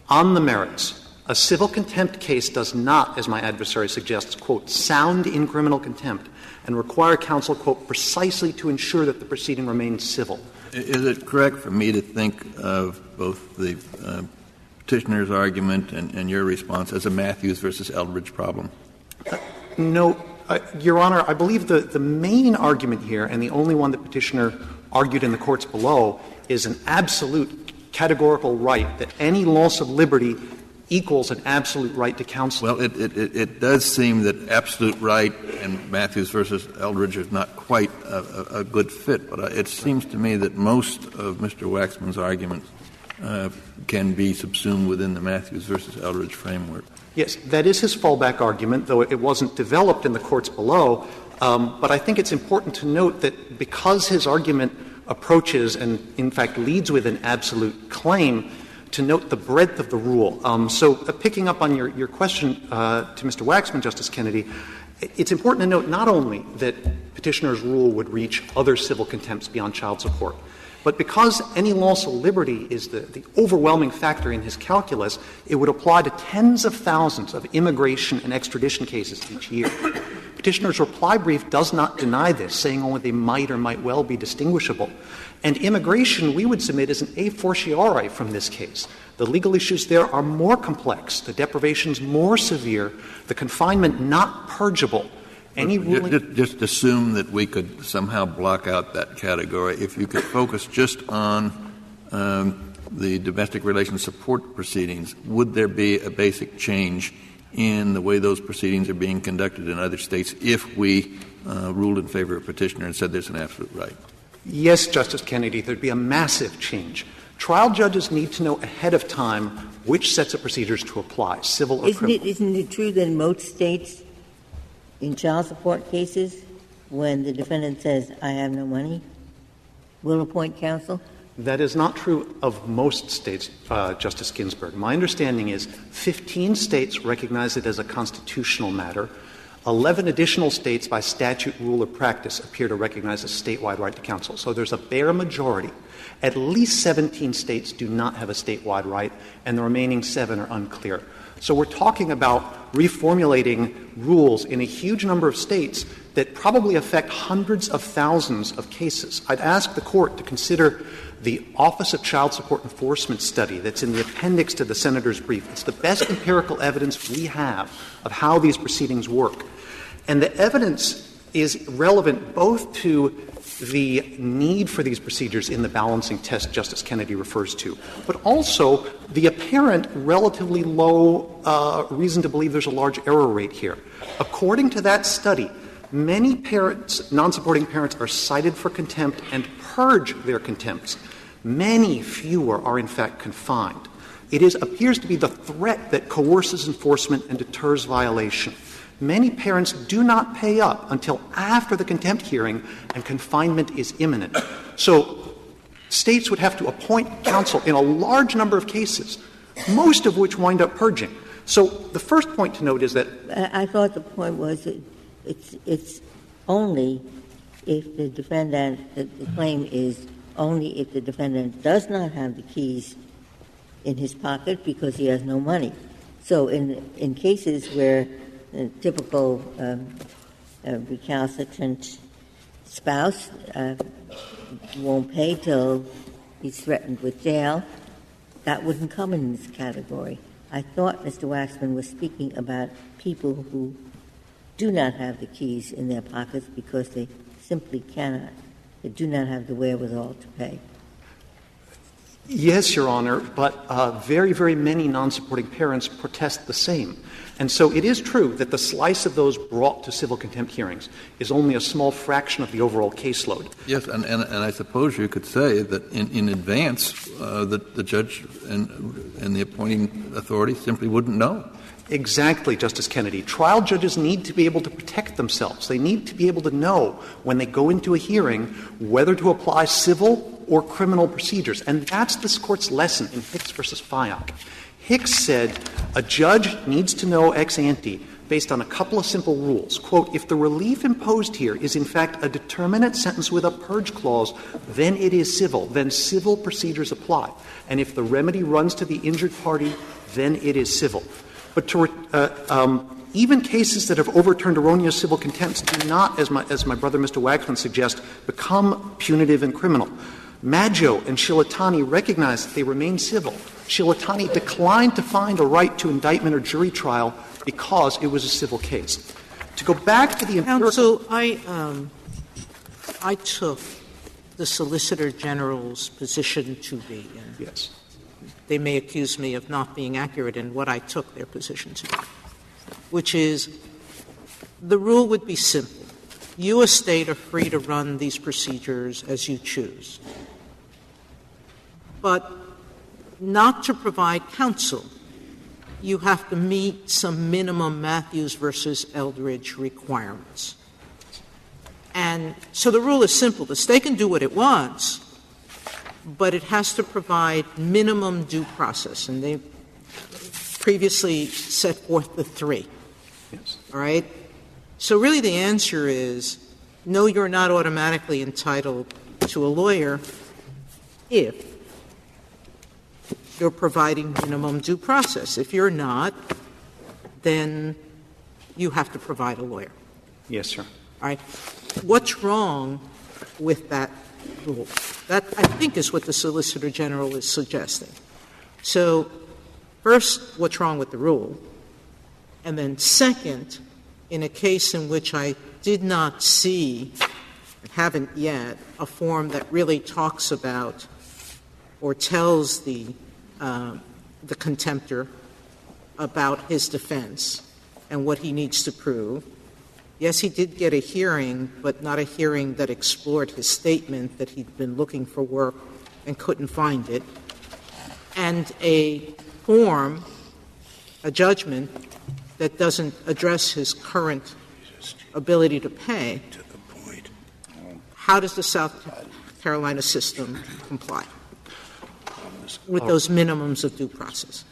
On the merits, a civil contempt case does not, as my adversary suggests, quote, sound in criminal contempt and require counsel, quote, precisely to ensure that the proceeding remains civil. Is it correct for me to think of both the Petitioner's argument and your response as a Matthews versus Eldridge problem? No, Your Honor, I believe the main argument here, and the only one that Petitioner argued in the courts below, is an absolute categorical right that any loss of liberty equals an absolute right to counsel. Well, it does seem that absolute right and Matthews versus Eldridge is not quite a good fit, but it seems to me that most of Mr. Waxman's arguments can be subsumed within the Matthews versus Eldridge framework. Yes, that is his fallback argument, though it wasn't developed in the courts below. But I think it's important to note that because his argument approaches and, in fact, leads with an absolute claim, to note the breadth of the rule. So picking up on your question to Mr. Waxman, Justice Kennedy, it's important to note not only that Petitioner's rule would reach other civil contempts beyond child support, but because any loss of liberty is the overwhelming factor in his calculus, it would apply to tens of thousands of immigration and extradition cases each year. Petitioner's reply brief does not deny this, saying only they might or might well be distinguishable. And immigration, we would submit, is an a fortiori from this case. The legal issues there are more complex, the deprivations more severe, the confinement not purgeable. Any ruling — Just assume that we could somehow block out that category. If you could focus just on the domestic relations support proceedings, would there be a basic change in the way those proceedings are being conducted in other states if we ruled in favor of Petitioner and said there's an absolute right? Yes, Justice Kennedy, there'd be a massive change. Trial judges need to know ahead of time which sets of procedures to apply, civil or criminal. Isn't it true that in most states, in child support cases, when the defendant says, I have no money, will appoint counsel? That is not true of most states, Justice Ginsburg. My understanding is 15 states recognize it as a constitutional matter. 11 additional states, by statute, rule, or practice, appear to recognize a statewide right to counsel. So there's a bare majority. At least 17 states do not have a statewide right, and the remaining 7 are unclear. So we're talking about reformulating rules in a huge number of states that probably affect hundreds of thousands of cases. I'd ask the Court to consider the Office of Child Support Enforcement study that's in the appendix to the Senator's brief. It's the best empirical evidence we have of how these proceedings work. And the evidence is relevant both to the need for these procedures in the balancing test Justice Kennedy refers to, but also the apparent relatively low reason to believe there's a large error rate here. According to that study, many parents, non-supporting parents, are cited for contempt and purge their contempts. Many fewer are, in fact, confined. It appears to be the threat that coerces enforcement and deters violation. Many parents do not pay up until after the contempt hearing and confinement is imminent. So states would have to appoint counsel in a large number of cases, most of which wind up purging. So the first point to note is that I thought the point was that it's only if the defendant, the claim is only if the defendant does not have the keys in his pocket because he has no money. So in cases where a typical recalcitrant spouse won't pay till he's threatened with jail, that wouldn't come in this category. I thought Mr. Waxman was speaking about people who do not have the keys in their pockets because they simply cannot. They do not have the wherewithal to pay. Yes, Your Honor, but very, very many non-supporting parents protest the same. And so it is true that the slice of those brought to civil contempt hearings is only a small fraction of the overall caseload. Yes, and I suppose you could say that in advance the judge and the appointing authority simply wouldn't know. Exactly, Justice Kennedy. Trial judges need to be able to protect themselves. They need to be able to know when they go into a hearing whether to apply civil or criminal procedures. And that's this Court's lesson in Hicks v. Fyock. Hicks said a judge needs to know ex ante based on a couple of simple rules. Quote, if the relief imposed here is in fact a determinate sentence with a purge clause, then it is civil. Then civil procedures apply. And if the remedy runs to the injured party, then it is civil. But even cases that have overturned erroneous civil contempts do not, as my brother Mr. Waxman suggests, become punitive and criminal. Maggio and Shilatani recognized that they remain civil. Shilatani declined to find a right to indictment or jury trial because it was a civil case. To go back to the empirical... Counsel, I took the Solicitor General's position to be, and yes, they may accuse me of not being accurate in what I took their position to be, which is the rule would be simple. You, a state, are free to run these procedures as you choose. But not to provide counsel, you have to meet some minimum Matthews versus Eldridge requirements. And so the rule is simple. The state can do what it wants, but it has to provide minimum due process. And they previously set forth the three. yes. All right? So really the answer is, no, you're not automatically entitled to a lawyer if you're providing minimum due process. If you're not, then you have to provide a lawyer. Yes, sir. All right? What's wrong with that rule? That, I think, is what the Solicitor General is suggesting. So, first, what's wrong with the rule? And then second, in a case in which I did not see, and haven't yet, a form that really talks about or tells the contemptor about his defense and what he needs to prove. Yes, he did get a hearing, but not a hearing that explored his statement that he'd been looking for work and couldn't find it, and a form, a judgment, that doesn't address his current ability to pay. How does the South Carolina system comply with those minimums of due process?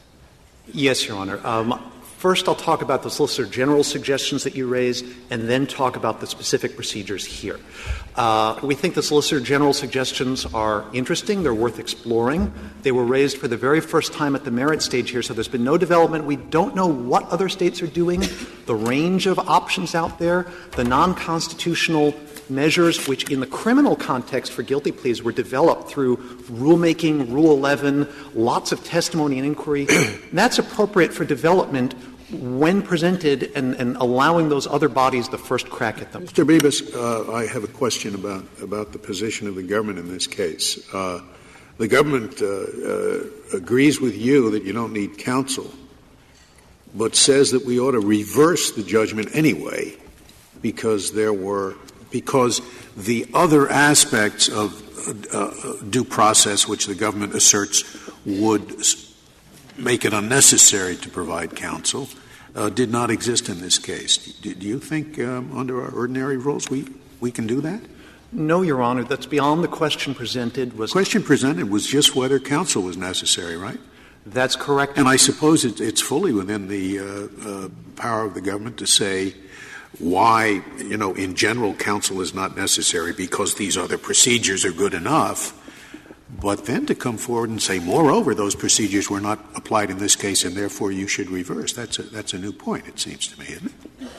Yes, Your Honor. First, I'll talk about the Solicitor General's suggestions that you raised, and then talk about the specific procedures here. We think the Solicitor General's suggestions are interesting. They're worth exploring. They were raised for the very first time at the merit stage here, so there's been no development. We don't know what other states are doing, the range of options out there, the non-constitutional measures which in the criminal context for guilty pleas were developed through rulemaking, Rule 11, lots of testimony and inquiry. That's appropriate for development when presented and allowing those other bodies the first crack at them. Mr. Bibas, I have a question about the position of the government in this case. The government agrees with you that you don't need counsel, but says that we ought to reverse the judgment anyway because the other aspects of due process which the government asserts would make it unnecessary to provide counsel did not exist in this case. Do you think under our ordinary rules we can do that? No, Your Honor. That's beyond the question presented. The question presented was just whether counsel was necessary, right? That's correct. And I suppose it's fully within the power of the government to say why, in general, counsel is not necessary because these other procedures are good enough, but then to come forward and say, moreover, those procedures were not applied in this case and therefore you should reverse. That's a new point, it seems to me, isn't it?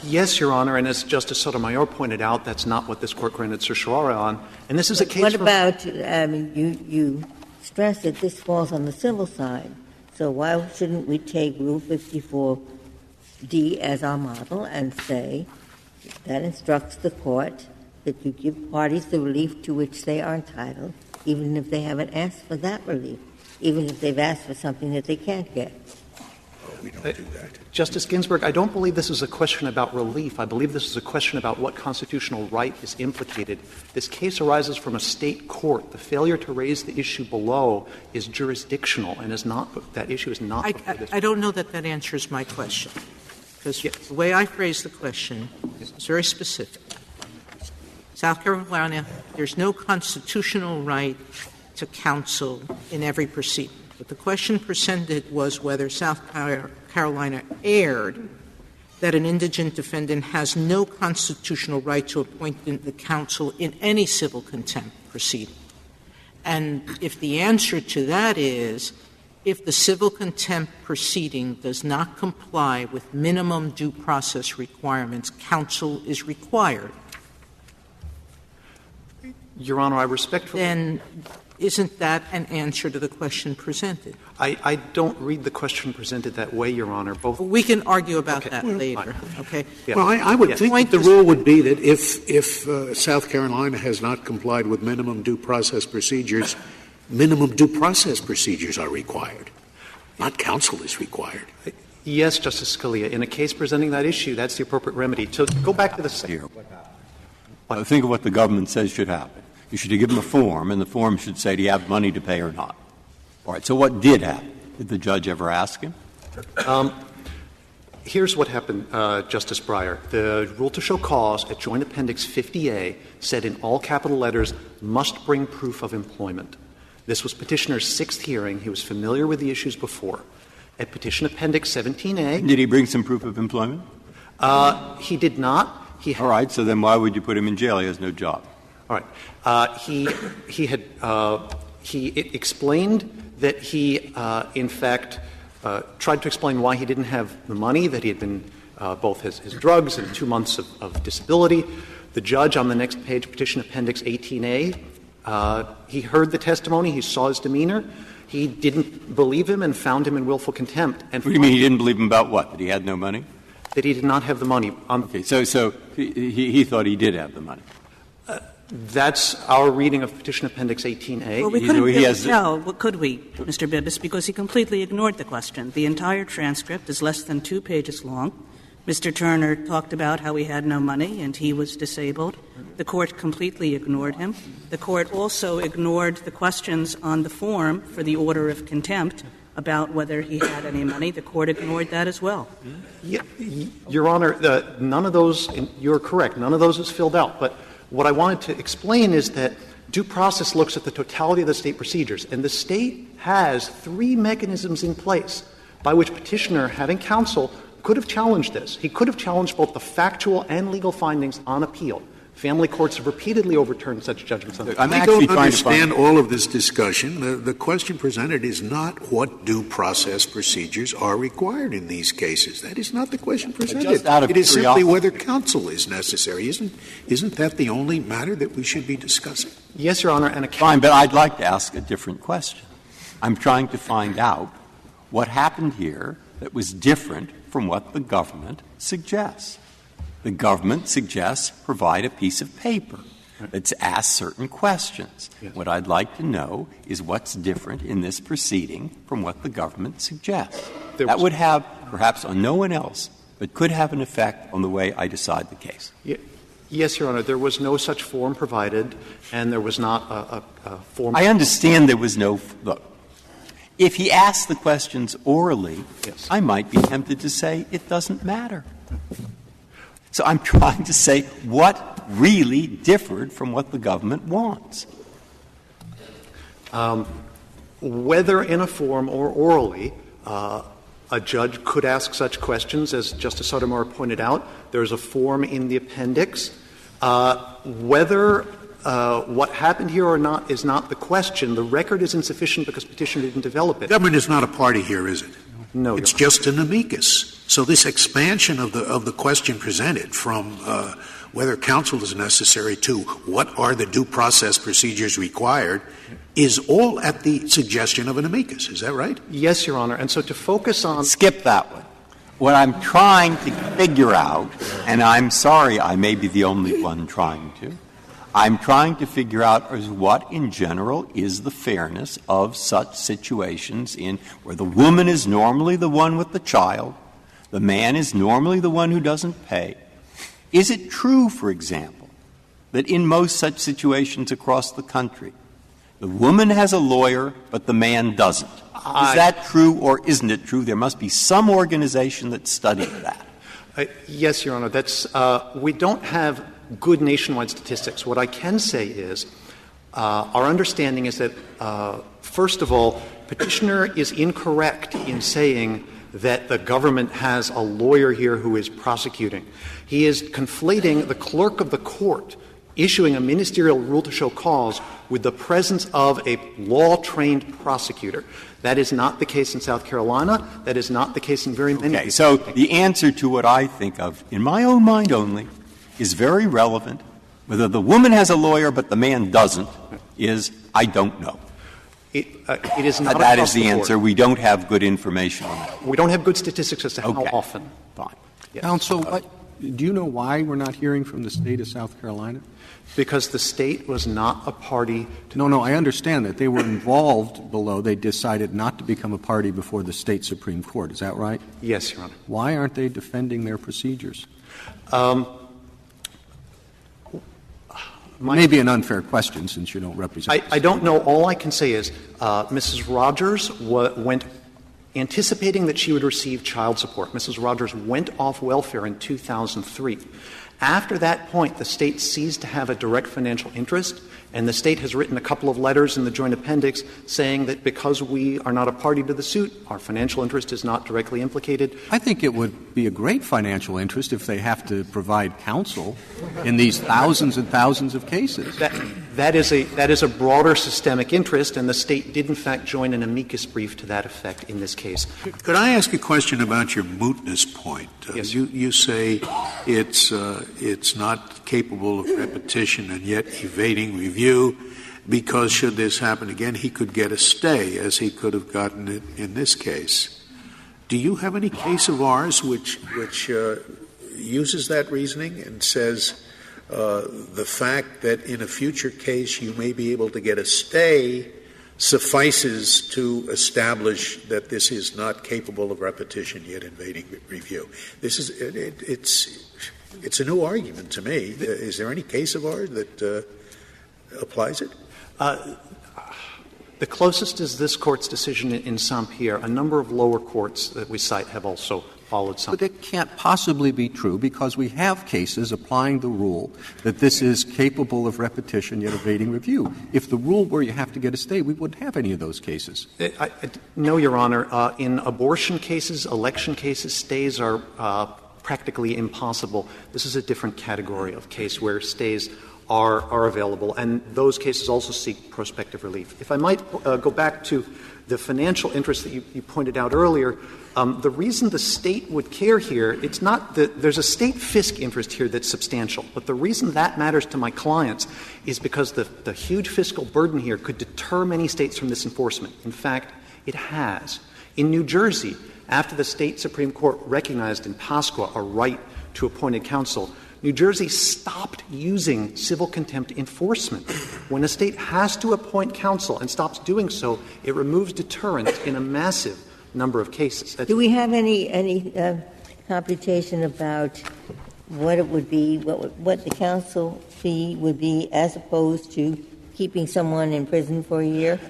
Yes, Your Honor, and as Justice Sotomayor pointed out, that's not what this Court granted certiorari on. And this is a case What about, you stress that this falls on the civil side, so why shouldn't we take Rule 54D as our model and say that instructs the Court that you give parties the relief to which they are entitled, even if they haven't asked for that relief, even if they've asked for something that they can't get? We don't do that. Justice Ginsburg, I don't believe this is a question about relief. I believe this is a question about what constitutional right is implicated. This case arises from a state court. The failure to raise the issue below is jurisdictional and is not — that issue is not before this. I don't know that answers my question, because the way I phrased the question is very specific. South Carolina, there's no constitutional right to counsel in every proceeding. But the question presented was whether South Carolina erred that an indigent defendant has no constitutional right to appoint the counsel in any civil contempt proceeding. And if the answer to that is, if the civil contempt proceeding does not comply with minimum due process requirements, counsel is required. Your Honor, I respectfully — Then isn't that an answer to the question presented? I don't read the question presented that way, Your Honor. We can argue about that later. Okay. Yeah. Well, I would think that the rule would be that if South Carolina has not complied with minimum due process procedures, minimum due process procedures are required. Not counsel is required. Yes, Justice Scalia. In a case presenting that issue, that's the appropriate remedy. So go back to the here. Think of what the government says should happen. You should give them a form, and the form should say, do you have money to pay or not? All right, so what did happen? Did the judge ever ask him? Here's what happened, Justice Breyer. The rule to show cause at Joint Appendix 50A said in all capital letters, must bring proof of employment. This was Petitioner's sixth hearing. He was familiar with the issues before. At Petition Appendix 17A — Did he bring some proof of employment? He did not. All right, so then why would you put him in jail? He has no job. All right. He explained that he, in fact, tried to explain why he didn't have the money, that he had been both his drugs and 2 months of disability. The judge on the next page, Petition Appendix 18A, he heard the testimony. He saw his demeanor. He didn't believe him and found him in willful contempt. And what do you mean he didn't believe him about what? That he had no money? That he did not have the money. Okay, so he thought he did have the money. That's our reading of Petition Appendix 18A. Well, we couldn't really tell, could we, Mr. Bibas, because he completely ignored the question. The entire transcript is less than 2 pages long. Mr. Turner talked about how he had no money and he was disabled. The Court completely ignored him. The Court also ignored the questions on the form for the order of contempt about whether he had any money. The Court ignored that as well. Your Honor, none of those — you're correct. None of those is filled out. But what I wanted to explain is that due process looks at the totality of the State procedures, and the State has 3 mechanisms in place by which Petitioner, having counsel, could have challenged this. He could have challenged both the factual and legal findings on appeal. Family courts have repeatedly overturned such judgments. I don't understand all of this discussion. The question presented is not what due process procedures are required in these cases. That is not the question presented. It is simply whether counsel is necessary. Isn't that the only matter that we should be discussing? Yes, Your Honor. And fine, but I'd like to ask a different question. I'm trying to find out what happened here that was different from what the government suggests. The government suggests provide a piece of paper that's asked certain questions. Yes. What I'd like to know is what's different in this proceeding from what the government suggests. That would have, perhaps on no one else, but could have an effect on the way I decide the case. Yes, Your Honor. There was no such form provided, and there was not a form. I understand there was no — look, if he asked the questions orally, yes, I might be tempted to say it doesn't matter. So I'm trying to say what really differed from what the government wants. Whether in a form or orally, a judge could ask such questions, as Justice Sotomayor pointed out. There's a form in the appendix. Whether what happened here or not is not the question. The record is insufficient because Petitioner didn't develop it. The government is not a party here, is it? No, it's just an amicus. So this expansion of the question presented from whether counsel is necessary to what are the due process procedures required is all at the suggestion of an amicus. Is that right? Yes, Your Honor. And so to focus on — Skip that one. What I'm trying to figure out, and I'm sorry I may be the only one trying to, I'm trying to figure out is what, in general, is the fairness of such situations in where the woman is normally the one with the child, the man is normally the one who doesn't pay. Is it true, for example, that in most such situations across the country, the woman has a lawyer, but the man doesn't? Is that true or isn't it true? There must be some organization that studied that. Yes, Your Honor. That's we don't have good nationwide statistics. What I can say is our understanding is that, first of all, Petitioner is incorrect in saying that the government has a lawyer here who is prosecuting. He is conflating the clerk of the court issuing a ministerial rule to show cause with the presence of a law-trained prosecutor. That is not the case in South Carolina. That is not the case in very many cases. So the answer to what I think of, in my own mind only, is very relevant. Whether the woman has a lawyer but the man doesn't is, I don't know. It is not that is the answer. We don't have good information on that. We don't have good statistics as to how often. Fine. Yes. Counsel, do you know why we're not hearing from the State of South Carolina? Because the State was not a party to — No, I understand that. They were involved below. They decided not to become a party before the State Supreme Court. Is that right? Yes, Your Honor. Why aren't they defending their procedures? Maybe an unfair question since you don't represent I don't know. All I can say is Mrs. Rogers went anticipating that she would receive child support. Mrs. Rogers went off welfare in 2003. After that point, the State ceased to have a direct financial interest, and the State has written a couple of letters in the joint appendix saying that because we are not a party to the suit, our financial interest is not directly implicated. I think it would be a great financial interest if they have to provide counsel in these thousands and thousands of cases. That is a broader systemic interest, and the State did, in fact, join an amicus brief to that effect in this case. Could I ask a question about your mootness point? Yes. You say it's not capable of repetition and yet evading review because should this happen again, he could get a stay as he could have gotten it in this case. Do you have any case of ours which uses that reasoning and says the fact that in a future case you may be able to get a stay suffices to establish that this is not capable of repetition yet evading review? This is it's a new argument to me. Is there any case of ours that applies it? The closest is this Court's decision in Saint-Pierre. A number of lower courts that we cite have also followed Saint-Pierre. But it can't possibly be true because we have cases applying the rule that this is capable of repetition yet evading review. If the rule were you have to get a stay, we wouldn't have any of those cases. No, Your Honor. In abortion cases, election cases, stays are practically impossible. This is a different category of case where stays are available, and those cases also seek prospective relief. If I might go back to the financial interest that you pointed out earlier, the reason the State would care here, it's not that there's a State fisc interest here that's substantial, but the reason that matters to my clients is because the huge fiscal burden here could deter many States from this enforcement. In fact, it has. In New Jersey, after the State Supreme Court recognized in Pasqua a right to appointed counsel, New Jersey stopped using civil contempt enforcement. When a State has to appoint counsel and stops doing so, it removes deterrence in a massive number of cases. Do we have any computation about what it would be, what the counsel fee would be as opposed to keeping someone in prison for a year?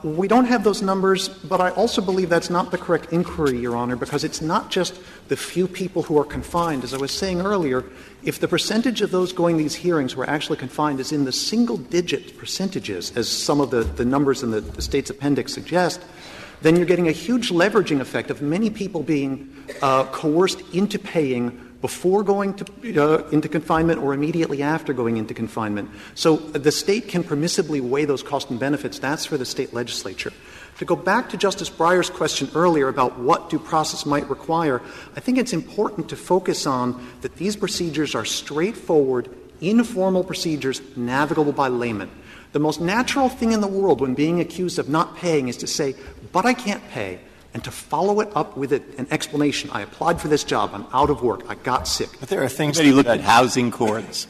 We don't have those numbers, but I also believe that's not the correct inquiry, Your Honor, because it's not just the few people who are confined. As I was saying earlier, if the percentage of those going to these hearings who are actually confined is in the single-digit percentages, as some of the numbers in the State's appendix suggest, then you're getting a huge leveraging effect of many people being coerced into paying before going into confinement or immediately after going into confinement. So the State can permissibly weigh those costs and benefits. That's for the State legislature. To go back to Justice Breyer's question earlier about what due process might require, I think it's important to focus on that these procedures are straightforward, informal procedures navigable by laymen. The most natural thing in the world when being accused of not paying is to say, but I can't pay, and to follow it up with an explanation. I applied for this job. I'm out of work. I got sick. But there are things that you look at housing courts.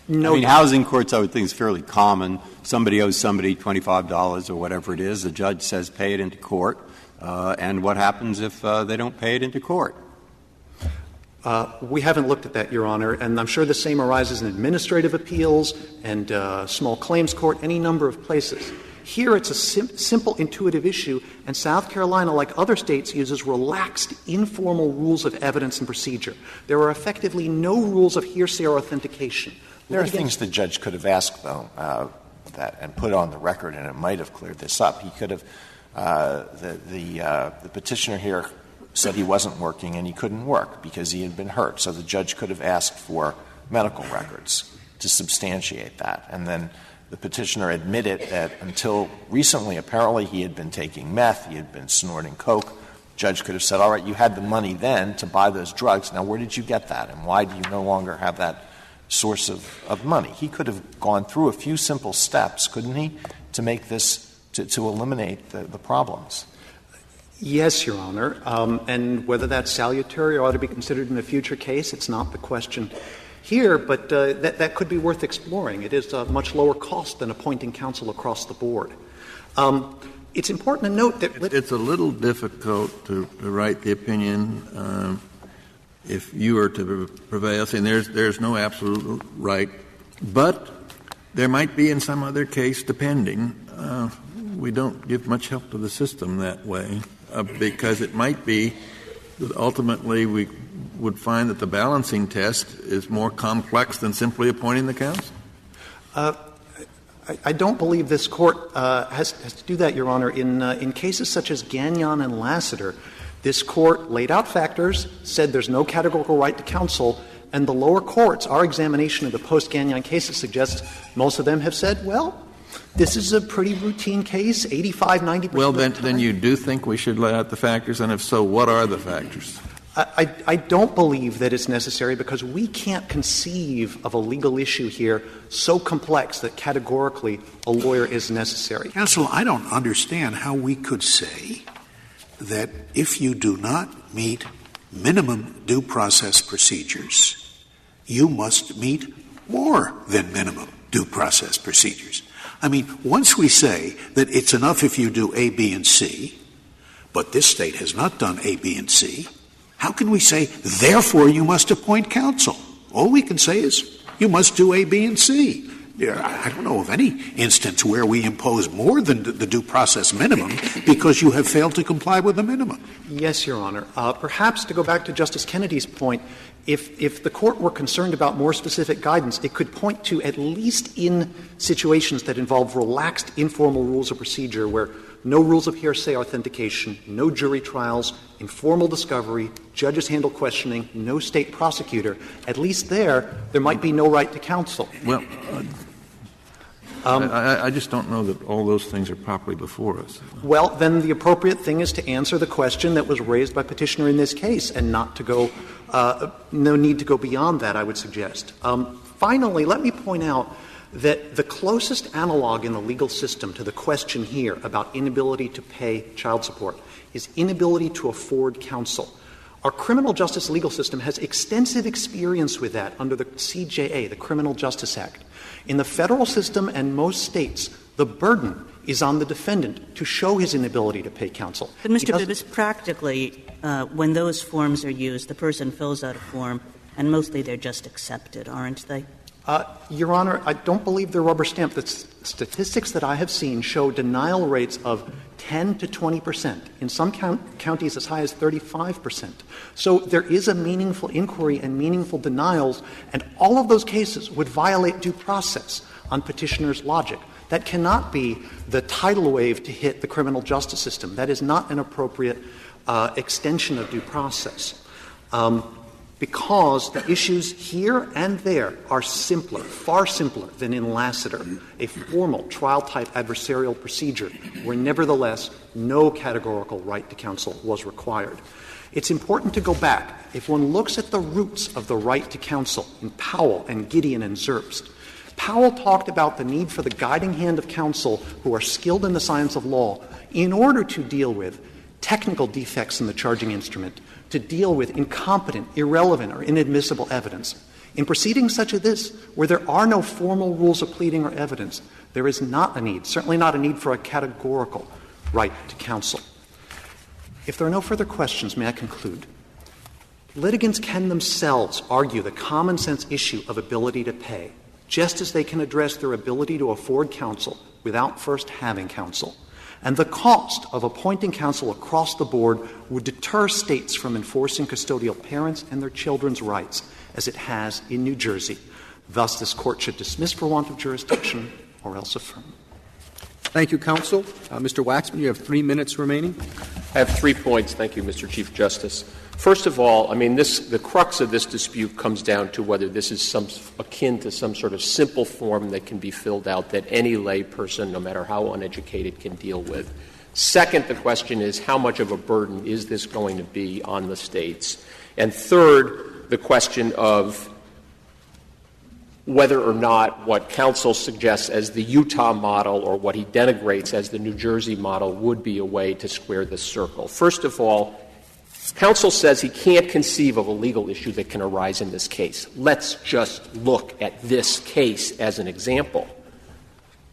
No, I mean, housing courts, I would think, is fairly common. Somebody owes somebody $25 or whatever it is. The judge says pay it into court. And what happens if they don't pay it into court? We haven't looked at that, Your Honor, and I'm sure the same arises in administrative appeals and small claims court, any number of places. Here it's a simple, intuitive issue, and South Carolina, like other states, uses relaxed, informal rules of evidence and procedure. There are effectively no rules of hearsay or authentication. There are things the judge could have asked, though, that and put on the record, and it might have cleared this up. He could have the petitioner here said he wasn't working and he couldn't work because he had been hurt. So the judge could have asked for medical records to substantiate that. And then the petitioner admitted that until recently, apparently he had been taking meth, he had been snorting coke. The judge could have said, all right, you had the money then to buy those drugs. Now, where did you get that? And why do you no longer have that source of money? He could have gone through a few simple steps, couldn't he, to make this, to eliminate the problems. Yes, Your Honor. And whether that's salutary or ought to be considered in a future case, it's not the question here, but that could be worth exploring. It is a much lower cost than appointing counsel across the board. It's important to note that it's a little difficult to write the opinion if you were to prevail, saying there's no absolute right, but there might be in some other case, depending. We don't give much help to the system that way, because it might be that ultimately we would find that the balancing test is more complex than simply appointing the counsel. I don't believe this Court has to do that, Your Honor. In cases such as Gagnon and Lassiter, this Court laid out factors, said there's no categorical right to counsel, and the lower courts, our examination of the post-Gagnon cases suggests most of them have said, well, this is a pretty routine case, 85, 90%. Well, then you do think we should lay out the factors, and if so, what are the factors? I don't believe that it's necessary because we can't conceive of a legal issue here so complex that categorically a lawyer is necessary. Counsel, I don't understand how we could say that if you do not meet minimum due process procedures, you must meet more than minimum due process procedures. I mean, once we say that it's enough if you do A, B, and C, but this State has not done A, B, and C, how can we say, therefore, you must appoint counsel? All we can say is, you must do A, B, and C. I don't know of any instance where we impose more than the due process minimum because you have failed to comply with the minimum. Yes, Your Honor. Perhaps to go back to Justice Kennedy's point, if the Court were concerned about more specific guidance, it could point to at least in situations that involve relaxed informal rules of procedure where no rules of hearsay authentication, no jury trials, informal discovery, judges handle questioning, no State prosecutor, at least there might be no right to counsel. Well, I just don't know that all those things are properly before us. Well, then the appropriate thing is to answer the question that was raised by Petitioner in this case and not to go no need to go beyond that, I would suggest. Finally, let me point out that the closest analog in the legal system to the question here about inability to pay child support is inability to afford counsel. Our criminal justice legal system has extensive experience with that under the CJA, the Criminal Justice Act. In the federal system and most states, the burden is on the defendant to show his inability to pay counsel. But, Mr. Bibas, practically, when those forms are used, the person fills out a form, and mostly they're just accepted, aren't they? Your Honor, I don't believe they're rubber stamped. The statistics that I have seen show denial rates of 10 to 20%, in some counties as high as 35%. So there is a meaningful inquiry and meaningful denials, and all of those cases would violate due process on petitioner's logic. That cannot be the tidal wave to hit the criminal justice system. That is not an appropriate extension of due process. Because the issues here and there are simpler, far simpler than in Lassiter, a formal trial-type adversarial procedure where nevertheless no categorical right to counsel was required. It's important to go back. If one looks at the roots of the right to counsel in Powell and Gideon and Zerbst, Powell talked about the need for the guiding hand of counsel who are skilled in the science of law in order to deal with technical defects in the charging instrument, to deal with incompetent, irrelevant, or inadmissible evidence. In proceedings such as this, where there are no formal rules of pleading or evidence, there is not a need, certainly not a need for a categorical right to counsel. If there are no further questions, may I conclude? Litigants can themselves argue the common sense issue of ability to pay, just as they can address their ability to afford counsel without first having counsel. And the cost of appointing counsel across the board would deter states from enforcing custodial parents and their children's rights, as it has in New Jersey. Thus, this Court should dismiss for want of jurisdiction or else affirm. Thank you, counsel. Mr. Waxman, you have 3 minutes remaining. I have 3 points. Thank you, Mr. Chief Justice. First of all, the crux of this dispute comes down to whether this is akin to some sort of simple form that can be filled out that any lay person, no matter how uneducated, can deal with. Second, the question is how much of a burden is this going to be on the states? And third, the question of whether or not what counsel suggests as the Utah model or what he denigrates as the New Jersey model would be a way to square this circle. First of all, counsel says he can't conceive of a legal issue that can arise in this case. Let's just look at this case as an example.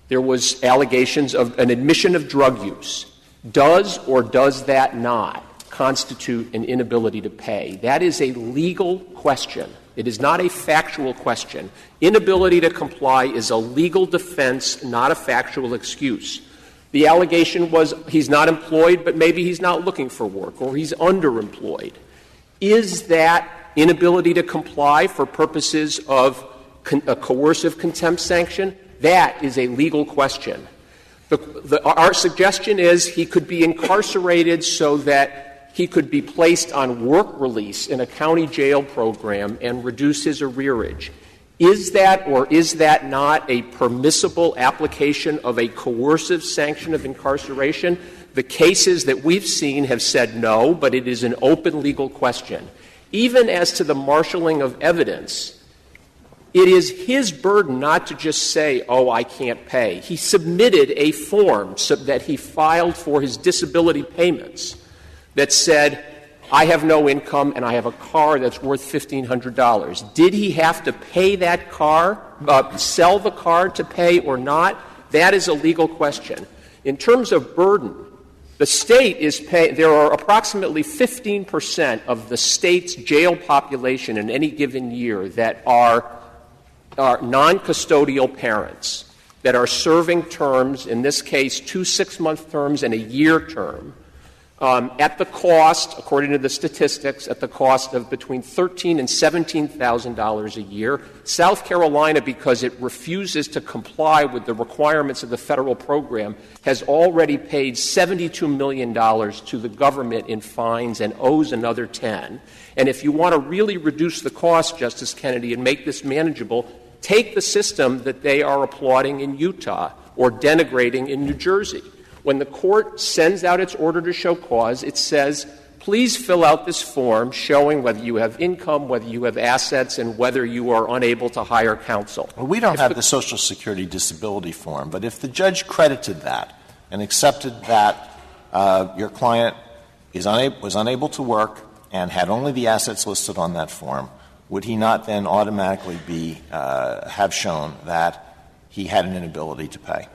There was allegations of an admission of drug use. Does or does that not constitute an inability to pay? That is a legal question. It is not a factual question. Inability to comply is a legal defense, not a factual excuse. The allegation was he's not employed, but maybe he's not looking for work, or he's underemployed. Is that inability to comply for purposes of a coercive contempt sanction? That is a legal question. Our suggestion is he could be incarcerated so that he could be placed on work release in a county jail program and reduce his arrearage. Is that or is that not a permissible application of a coercive sanction of incarceration? The cases that we've seen have said no, but it is an open legal question. Even as to the marshaling of evidence, it is his burden not to just say, oh, I can't pay. He submitted a form that he filed for his disability payments that said, I have no income and I have a car that's worth $1,500. Did he have to pay that car, sell the car to pay or not? That is a legal question. In terms of burden, the state is paying — there are approximately 15% of the state's jail population in any given year that are non-custodial parents that are serving terms, in this case 2 6-month terms and a year term, at the cost, according to the statistics, at the cost of between $13,000 and $17,000 a year. South Carolina, because it refuses to comply with the requirements of the federal program, has already paid $72 million to the government in fines and owes another $10 million. And if you want to really reduce the cost, Justice Kennedy, and make this manageable, take the system that they are applauding in Utah or denigrating in New Jersey. When the court sends out its order to show cause, it says, please fill out this form showing whether you have income, whether you have assets, and whether you are unable to hire counsel. Well, we don't have the Social Security disability form, but if the judge credited that and accepted that your client was unable to work and had only the assets listed on that form, would he not then automatically have shown that he had an inability to pay?